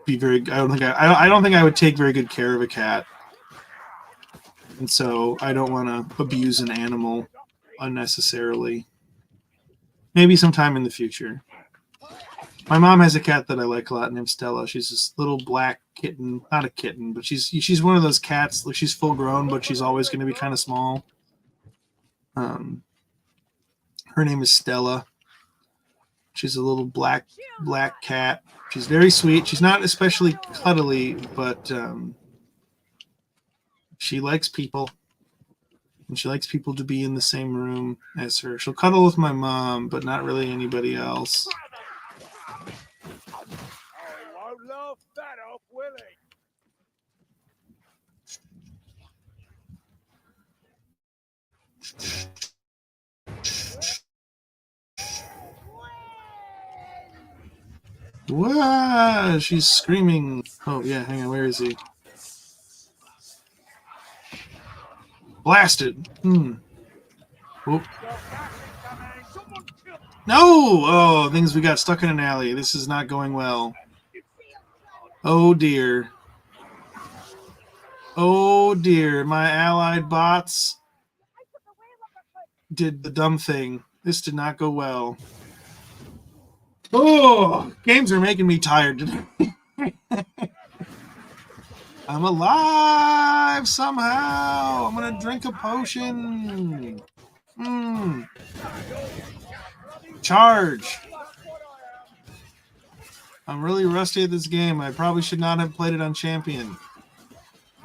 be very... I don't think I would take very good care of a cat. And so I don't want to abuse an animal unnecessarily. Maybe sometime in the future. My mom has a cat that I like a lot named Stella. She's this little black kitten. Not a kitten, but she's one of those cats. Like, she's full grown, but she's always going to be kind of small. Her name is Stella. She's a little black cat. She's very sweet. She's not especially cuddly, but she likes people. And she likes people to be in the same room as her. She'll cuddle with my mom, but not really anybody else. Wow, she's screaming. Oh, yeah, hang on. Where is he? Blasted. Whoop. No! Oh, things we got stuck in an alley. This is not going well. Oh, dear. Oh, dear. My allied bots did the dumb thing. This did not go well. Oh, games are making me tired today. I'm alive somehow. I'm going to drink a potion. Charge. I'm really rusty at this game. I probably should not have played it on Champion.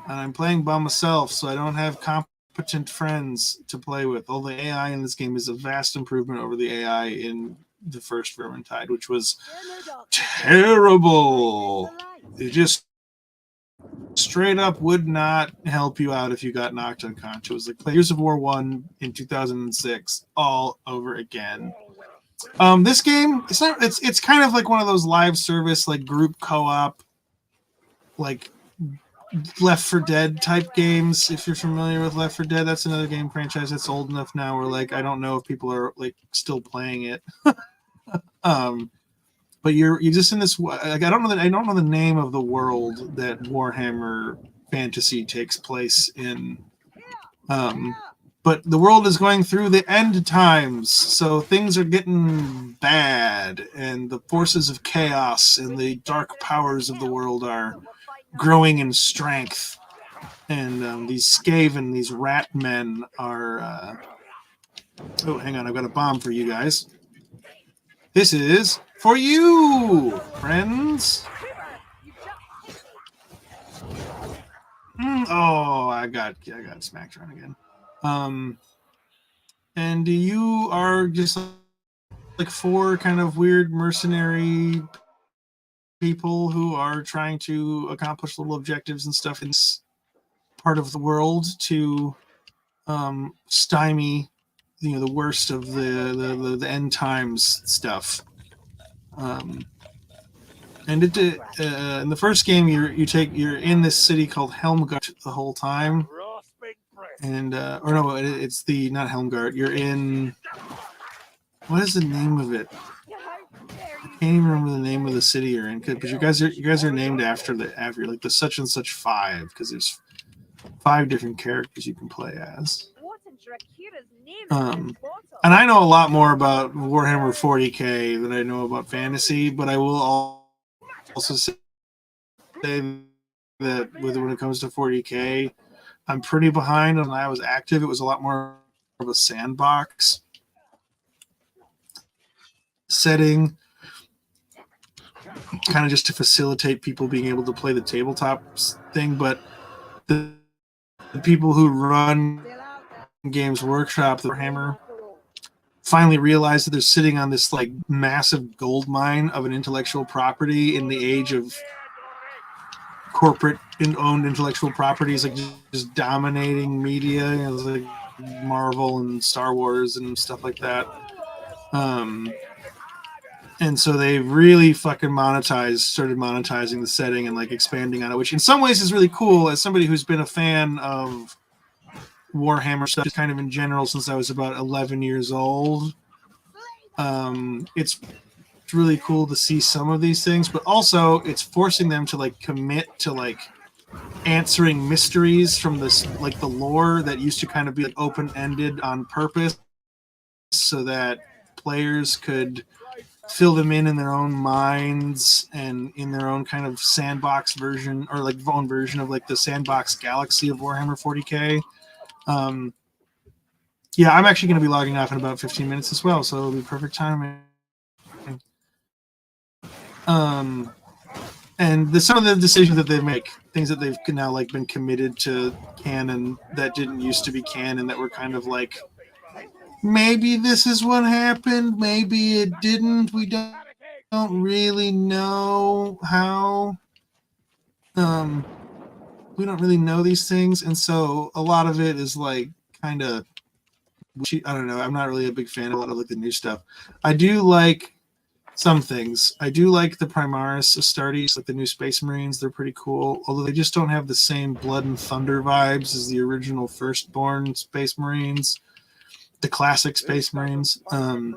And I'm playing by myself, so I don't have competent friends to play with. Although the AI in this game is a vast improvement over the AI in the first Vermintide, which was terrible. It just straight up would not help you out if you got knocked unconscious. It was like Gears of War 1 in 2006 all over again. This game, it's kind of like one of those live service, like group co-op, like Left 4 Dead type games. If you're familiar with Left 4 Dead, that's another game franchise that's old enough now where, like, I don't know if people are like still playing it. But you're just in this, like, I don't know the name of the world that Warhammer Fantasy takes place in. But the world is going through the end times, so things are getting bad, and the forces of chaos and the dark powers of the world are growing in strength. And these Skaven, these rat men, are... Oh, hang on, I've got a bomb for you guys. This is for you, friends. Oh, I got smacked around again. And you are just like 4 kind of weird mercenary people who are trying to accomplish little objectives and stuff in this part of the world to stymie, the worst of the end times stuff. And in the first game, you're in this city called Helmgart the whole time. And or no, it's not Helmgart. You're in, what is the name of it? I can't even remember the name of the city you're in, but you guys are named after like the such and such 5, because there's 5 different characters you can play as. And I know a lot more about Warhammer 40k than I know about fantasy, but I will also say that when it comes to 40k, I'm pretty behind. When I was active, it was a lot more of a sandbox setting, kind of just to facilitate people being able to play the tabletop thing. But the people who run Games Workshop, the Warhammer, finally realize that they're sitting on this like massive gold mine of an intellectual property in the age of corporate owned intellectual properties, like just dominating media, you know, like Marvel and Star Wars and stuff like that. And so they really fucking started monetizing the setting and like expanding on it, which in some ways is really cool. As somebody who's been a fan of Warhammer stuff kind of in general since I was about 11 years old, it's really cool to see some of these things, but also it's forcing them to like commit to like answering mysteries from this, like the lore that used to kind of be like open-ended on purpose so that players could fill them in their own minds and in their own kind of sandbox version, or like own version of like the sandbox galaxy of Warhammer 40k. Yeah, I'm actually going to be logging off in about 15 minutes as well, so it'll be perfect timing. And some of the decisions that they make, things that they've now like been committed to canon that didn't used to be canon, that were kind of like, maybe this is what happened, maybe it didn't. We don't really know how. We don't really know these things, and so a lot of it is like kind of, I don't know. I'm not really a big fan of a lot of like the new stuff. I do like some things. I do like the Primaris Astartes, like the new Space Marines. They're pretty cool, although they just don't have the same blood and thunder vibes as the original Firstborn Space Marines, the classic Space Marines. And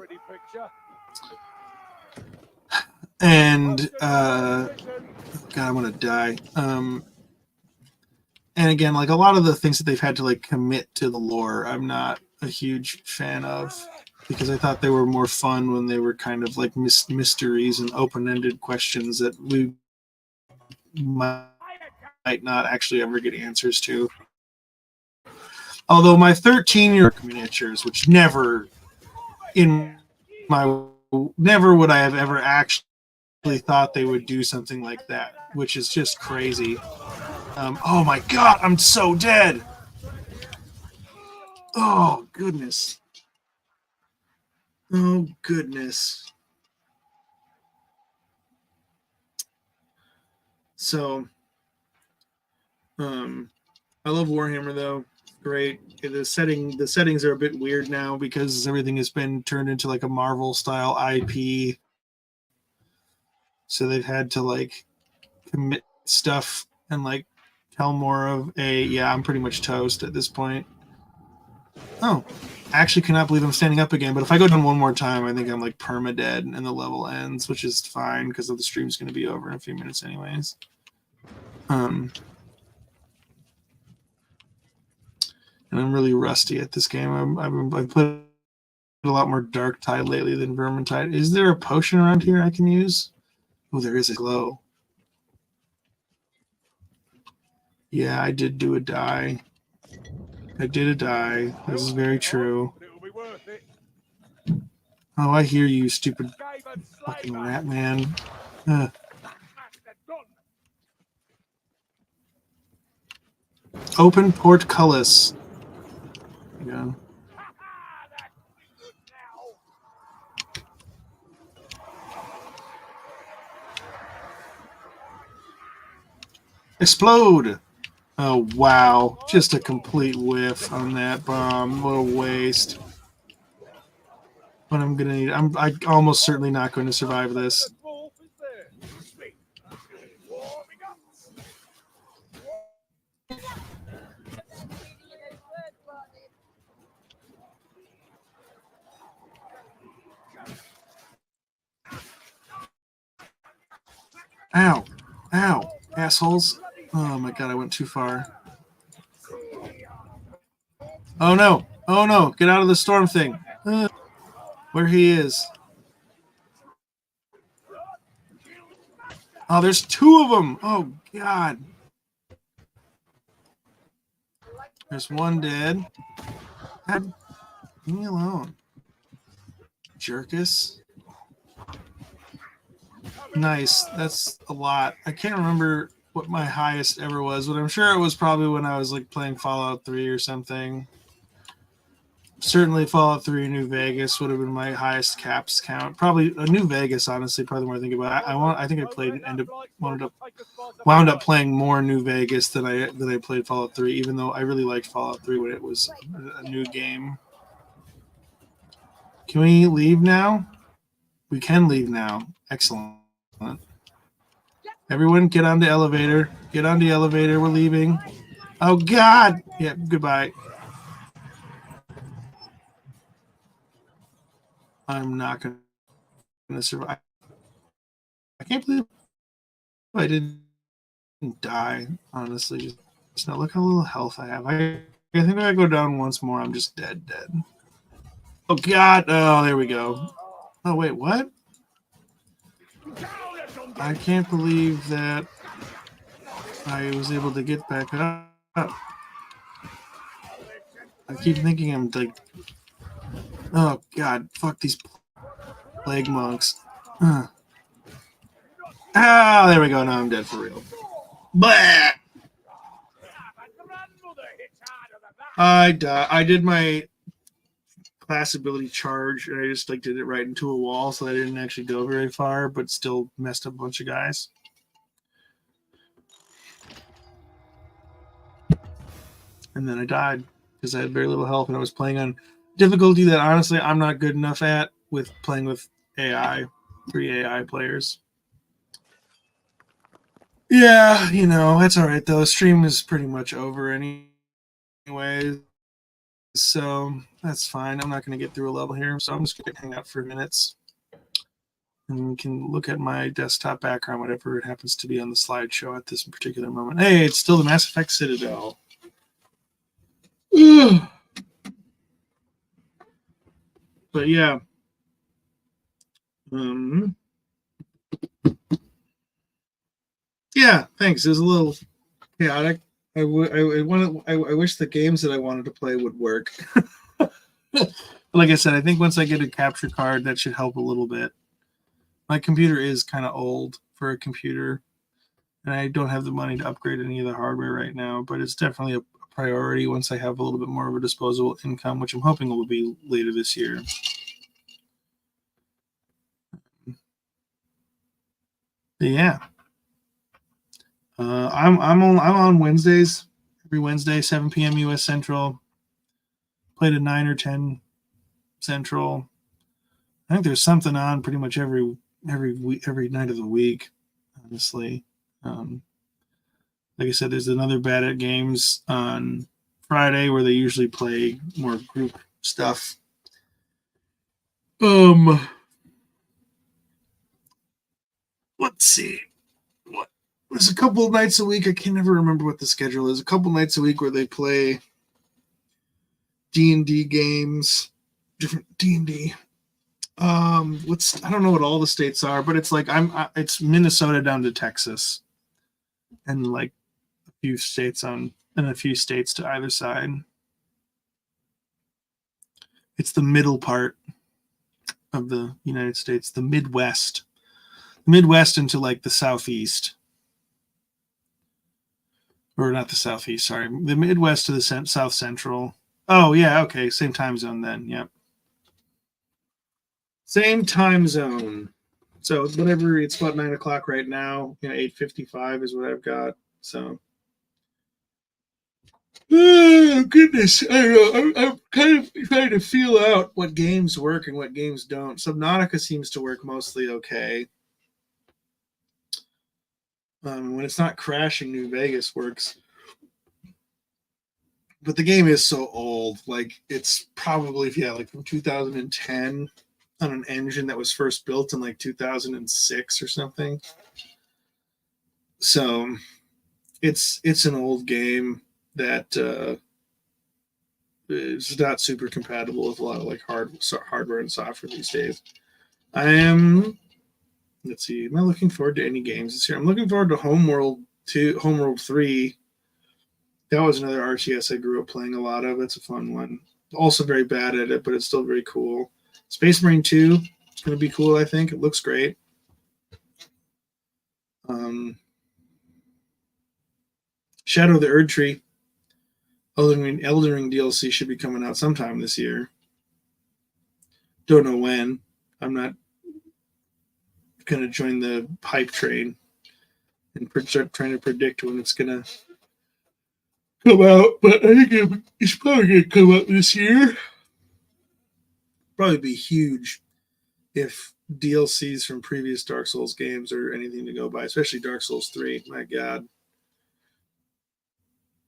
God, I'm gonna die. And again, like a lot of the things that they've had to like commit to the lore, I'm not a huge fan of, because I thought they were more fun when they were kind of like mysteries and open-ended questions that we might not actually ever get answers to. Although my 13-year-old miniatures, which never would I have ever actually thought they would do something like that, which is just crazy. Oh my god, I'm so dead. Oh goodness. Oh goodness. So, I love Warhammer though. Great. The settings are a bit weird now because everything has been turned into like a Marvel style IP. So they've had to like commit stuff and like tell more of a, yeah, I'm pretty much toast at this point. Oh, I actually cannot believe I'm standing up again, but if I go down one more time, I think I'm like perma-dead and the level ends, which is fine because the stream's going to be over in a few minutes anyways. And I'm really rusty at this game. I've played a lot more Dark Tide lately than Vermintide. Is there a potion around here I can use? Oh, there is a glow. Yeah, I did do a die. I did a die. This is very true. Oh, I hear you, stupid fucking rat man. Open portcullis. Yeah. Explode! Oh, wow. Just a complete whiff on that bomb. What a waste. But I'm gonna need... I'm almost certainly not going to survive this. Ow. Ow. Assholes. Oh my god, I went too far. Oh no! Oh no! Get out of the storm thing! Where he is. Oh, there's two of them! Oh god. There's one dead. God, leave me alone. Jerkus. Nice. That's a lot. I can't remember what my highest ever was, but I'm sure it was probably when I was like playing Fallout 3 or something. certainly Fallout 3 New Vegas would have been my highest caps count. Probably New Vegas, honestly, probably the more I think about it. I think I played wound up playing more New Vegas than I played Fallout 3, even though I really liked Fallout 3 when it was a new game. Can we leave now? We can leave now. Excellent. Everyone get on the elevator. Get on the elevator. We're leaving. Oh, God. Yeah, goodbye. I'm not going to survive. I can't believe I didn't die, honestly. Just now, look how little health I have. I think if I go down once more, I'm just dead. Oh, God. Oh, there we go. Oh, wait, what? I can't believe that I was able to get back up. I keep thinking I'm like, oh, God, fuck these plague monks. Ah, there we go. Now I'm dead for real. Blah! I did my class ability charge, and I just like did it right into a wall, so I didn't actually go very far, but still messed up a bunch of guys. And then I died because I had very little health, and I was playing on difficulty that honestly I'm not good enough at with playing with AI, 3 AI players. Yeah, that's all right though. Stream is pretty much over anyway, so that's fine. I'm not going to get through a level here, so I'm just going to hang out for minutes. And we can look at my desktop background, whatever it happens to be on the slideshow at this particular moment. Hey, it's still the Mass Effect Citadel. Ugh. But yeah. Yeah, thanks. It was a little chaotic. I wish the games that I wanted to play would work. Like I said, I think once I get a capture card, that should help a little bit. My computer is kind of old for a computer, and I don't have the money to upgrade any of the hardware right now, but it's definitely a priority once I have a little bit more of a disposable income, which I'm hoping will be later this year. But yeah. I'm on Wednesdays, every Wednesday, 7 p.m. U.S. Central. Played at 9 or 10 Central. I think there's something on pretty much every night of the week, honestly. Like I said, there's another Bad at Games on Friday where they usually play more group stuff. Let's see. There's a couple of nights a week. I can never remember what the schedule is. A couple nights a week where they play D&D games, different D&D. I don't know what all the states are, but it's like it's Minnesota down to Texas, and like a few states to either side. It's the middle part of the United States, the Midwest into like the Southeast. Or not the Southeast, sorry. The Midwest to the South Central. Oh, yeah, okay. Same time zone then, yep. Same time zone. So whatever, it's about 9 o'clock right now. 8:55 is what I've got. So. Oh, goodness. I don't know. I'm kind of trying to feel out what games work and what games don't. Subnautica seems to work mostly okay. When it's not crashing, New Vegas works. But the game is so old. Like, it's probably, like from 2010 on an engine that was first built in like 2006 or something. So it's an old game that is not super compatible with a lot of like hardware and software these days. Let's see. Am I looking forward to any games this year? I'm looking forward to Homeworld 3. That was another RTS I grew up playing a lot of. That's a fun one. Also very bad at it, but it's still very cool. Space Marine 2 is going to be cool, I think. It looks great. Shadow of the ErdTree. Elden Ring DLC should be coming out sometime this year. Don't know when. I'm not going to join the hype train and start trying to predict when it's going to come out, but I think it's probably going to come out this year. Probably be huge if DLCs from previous Dark Souls games are anything to go by, especially Dark Souls 3. My God.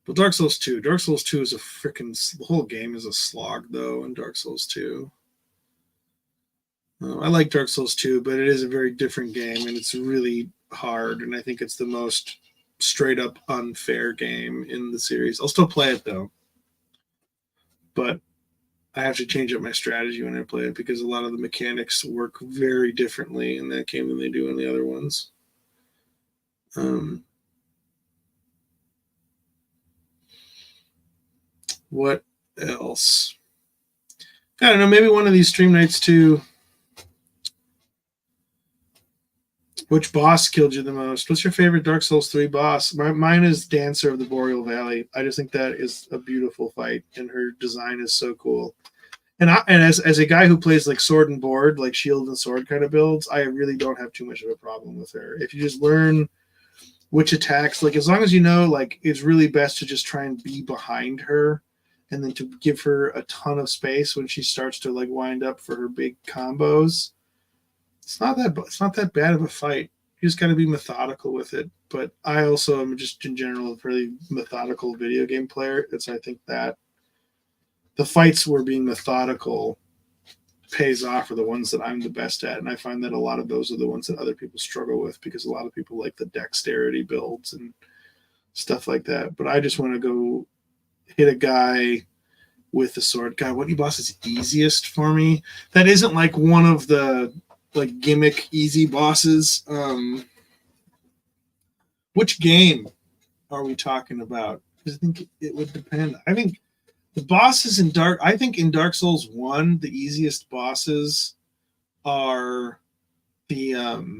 But Dark Souls 2 is a freaking, the whole game is a slog, though, in Dark Souls 2. I like Dark Souls 2, but it is a very different game, and it's really hard, and I think it's the most straight-up unfair game in the series. I'll still play it, though. But I have to change up my strategy when I play it, because a lot of the mechanics work very differently in that game than they do in the other ones. What else? I don't know, maybe one of these stream nights, too. Which boss killed you the most? What's your favorite Dark Souls 3 boss? Mine is Dancer of the Boreal Valley. I just think that is a beautiful fight, and her design is so cool. And as a guy who plays like sword and board, like shield and sword kind of builds, I really don't have too much of a problem with her. If you just learn which attacks, like as long as you know, like it's really best to just try and be behind her, and then to give her a ton of space when she starts to like wind up for her big combos. It's not that bad of a fight. You just got to be methodical with it. But I also am just in general a pretty methodical video game player. I think that the fights where being methodical pays off are the ones that I'm the best at. And I find that a lot of those are the ones that other people struggle with, because a lot of people like the dexterity builds and stuff like that. But I just want to go hit a guy with the sword. God, what boss is easiest for me? That isn't like one of the like gimmick easy bosses. Which game are we talking about? I think it would depend. I think the bosses in Dark Souls 1, the easiest bosses are the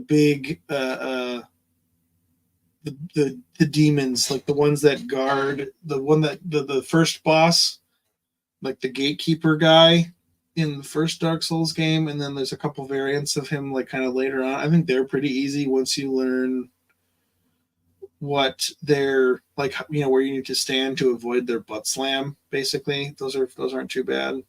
big the demons, like the ones that guard the first boss, like the gatekeeper guy in the first Dark Souls game, and then there's a couple variants of him like kind of later on. I think they're pretty easy once you learn what they're like, where you need to stand to avoid their butt slam, basically. Those aren't too bad.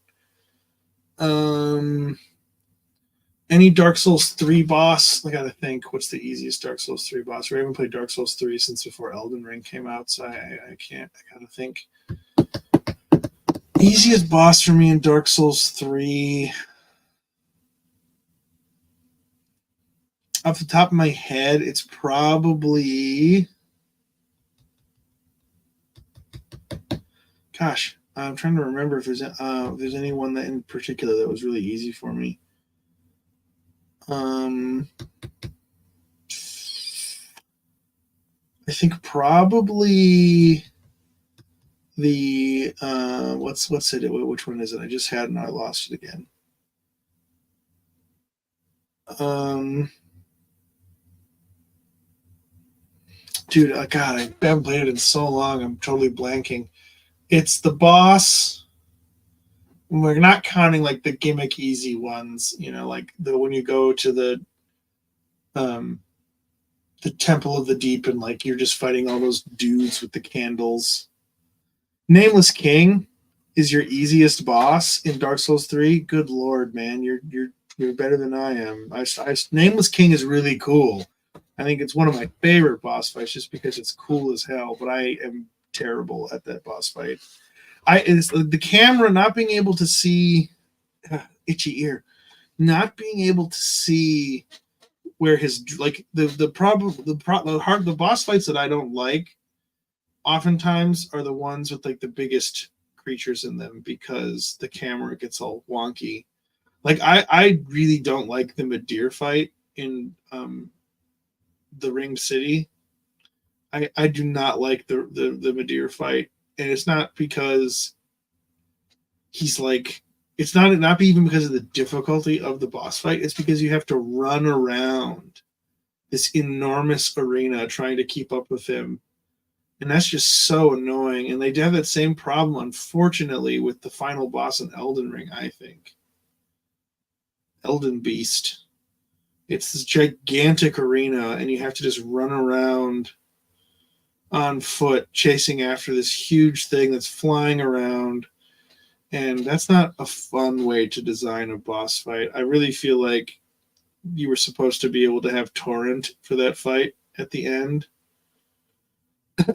Any Dark Souls 3 boss, I gotta think, what's the easiest Dark Souls 3 boss? We haven't played Dark Souls 3 since before Elden Ring came out, so I gotta think. Easiest boss for me in Dark Souls 3, off the top of my head, it's probably, gosh, I'm trying to remember if there's anyone that in particular that was really easy for me. I think probably the what's it? Which one is it? I just had and I lost it again. Dude, God, I haven't played it in so long. I'm totally blanking. It's the boss. We're not counting like the gimmick easy ones, like when you go to the Temple of the Deep and like you're just fighting all those dudes with the candles. Nameless King is your easiest boss in Dark Souls 3. Good Lord, man, you're better than I am. Nameless King is really cool. I think it's one of my favorite boss fights just because it's cool as hell, but I am terrible at that boss fight. It's the camera not being able to see, itchy ear, not being able to see where his, like the boss fights that I don't like oftentimes are the ones with like the biggest creatures in them, because the camera gets all wonky. Like I really don't like the Midir fight in the Ringed City. I do not like the Midir fight, and it's not because he's like, it's not even because of the difficulty of the boss fight. It's because you have to run around this enormous arena trying to keep up with him And that's just so annoying. And they have that same problem, unfortunately, with the final boss in Elden Ring, I think. Elden Beast. It's this gigantic arena, and you have to just run around on foot, chasing after this huge thing that's flying around. And that's not a fun way to design a boss fight. I really feel like you were supposed to be able to have torrent for that fight at the end.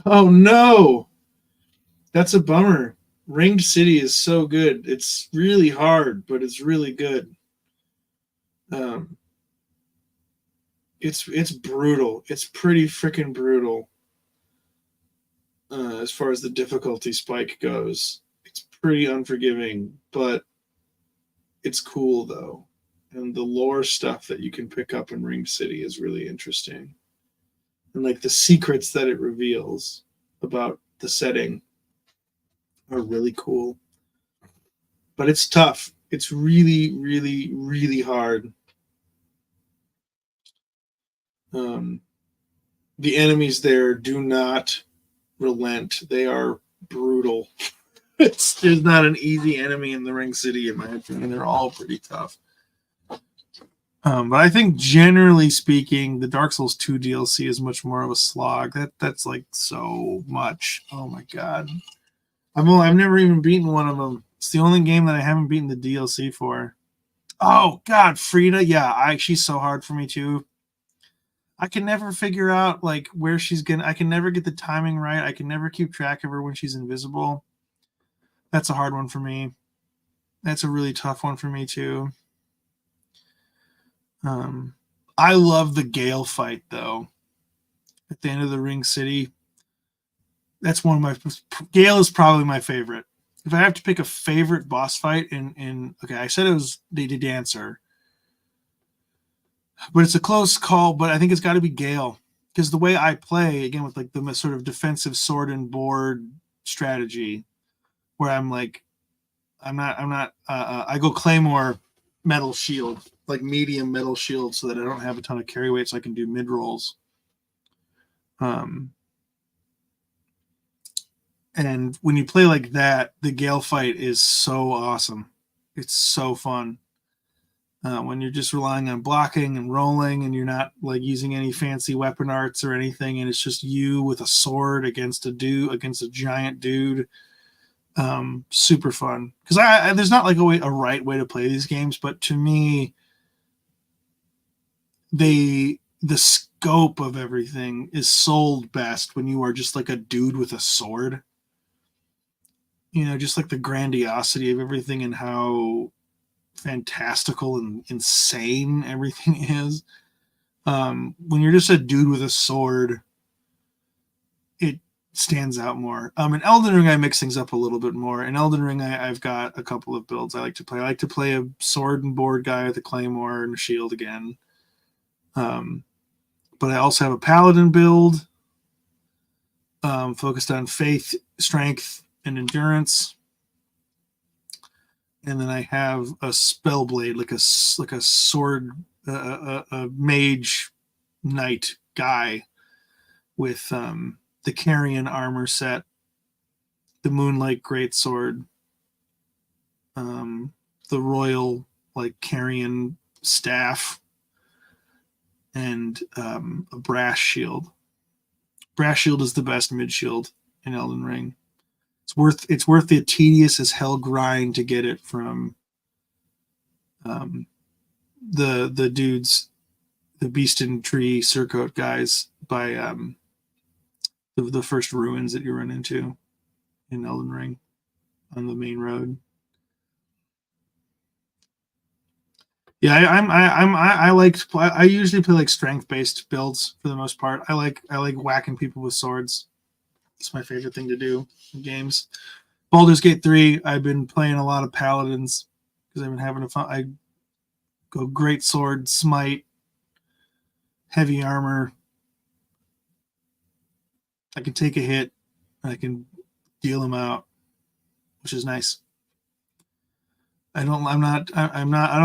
Oh no! That's a bummer. Ringed City is so good. It's really hard, but it's really good. It's brutal. It's pretty freaking brutal. As far as the difficulty spike goes, it's pretty unforgiving, but it's cool though. And the lore stuff that you can pick up in Ringed City is really interesting. And like the secrets that it reveals about the setting are really cool. But it's tough. It's really, really, really hard. The enemies there do not relent. They are brutal. There's not an easy enemy in the Ring City, in my opinion. They're all pretty tough. But I think generally speaking, the Dark Souls 2 DLC is much more of a slog. That's like so much. Oh my god. I've never even beaten one of them. It's the only game that I haven't beaten the DLC for. Oh god, Frida, yeah, she's so hard for me too. I can never figure out like where she's gonna. I can never get the timing right. I can never keep track of her when she's invisible. That's a hard one for me. That's a really tough one for me too. I love the Gale fight though. At the end of the Ring City, that's one of my. Gale is probably my favorite. If I have to pick a favorite boss fight in okay, I said it was the Dancer. But it's a close call, but I think it's got to be Gale. Because the way I play, again, with like the sort of defensive sword and board strategy, where I'm like, I go Claymore metal shield, like medium metal shield, so that I don't have a ton of carry weight, so I can do mid rolls. And when you play like that, the Gale fight is so awesome. It's so fun. When you're just relying on blocking and rolling and you're not like using any fancy weapon arts or anything, and it's just you with a sword against a giant dude. Super fun. Because there's not like a right way to play these games, but to me, the scope of everything is sold best when you are just like a dude with a sword. You know, just like the grandiosity of everything and how fantastical and insane everything is. When you're just a dude with a sword, it stands out more. In Elden Ring, I mix things up a little bit more. In Elden Ring, I've got a couple of builds I like to play. I like to play a sword and board guy with a claymore and a shield again. But I also have a paladin build focused on faith, strength, and endurance. And then I have a spell blade, like a sword, a mage knight guy with the Carrion armor set, the Moonlight Greatsword, the Royal like Carrion staff, and a Brass Shield. Brass Shield is the best mid shield in Elden Ring. It's worth the tedious as hell grind to get it from the dudes, the Beast and Tree Surcoat guys by the first ruins that you run into in Elden Ring on the main road. Yeah, I usually play like strength based builds for the most part. I like whacking people with swords. It's my favorite thing to do in games. Baldur's Gate 3, I've been playing a lot of paladins because I've been having a fun. I go great sword, smite, heavy armor. I can take a hit. I can deal them out, which is nice. I don't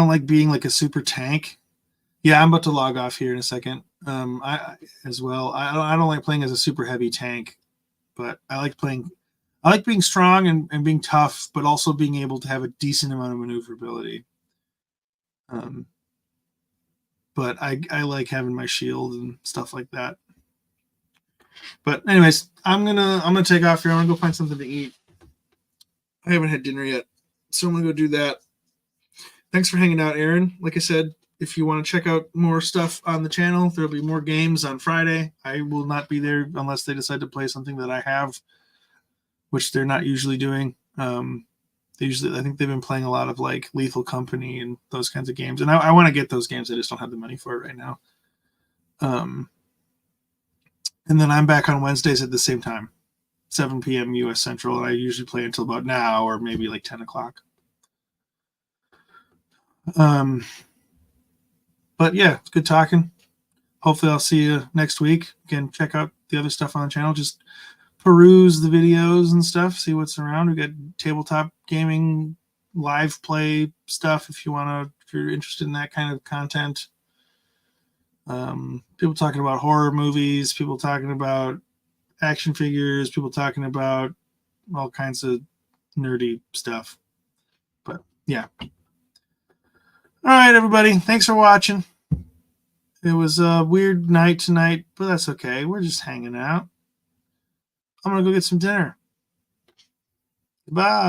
like being like a super tank. Yeah, I'm about to log off here in a second. I don't like playing as a super heavy tank. but I like being strong and being tough, but also being able to have a decent amount of maneuverability. But I like having my shield and stuff like that. But anyways, I'm gonna take off here. I'm gonna go find something to eat. I haven't had dinner yet, so I'm gonna go do that. Thanks for hanging out, Aaron. Like I said, if you want to check out more stuff on the channel, there'll be more games on Friday. I will not be there unless they decide to play something that I have, which they're not usually doing. I think they've been playing a lot of like Lethal Company and those kinds of games, and I want to get those games. I just don't have the money for it right now. And then I'm back on Wednesdays at the same time, 7 p.m. U.S. Central, and I usually play until about now or maybe like 10 o'clock. But yeah, it's good talking. Hopefully I'll see you next week. Again, check out the other stuff on the channel. Just peruse the videos and stuff, see what's around. We got tabletop gaming, live play stuff if you're interested in that kind of content. People talking about horror movies, people talking about action figures, people talking about all kinds of nerdy stuff. But yeah. All right, everybody. Thanks for watching. It was a weird night tonight, but that's okay. We're just hanging out. I'm going to go get some dinner. Bye.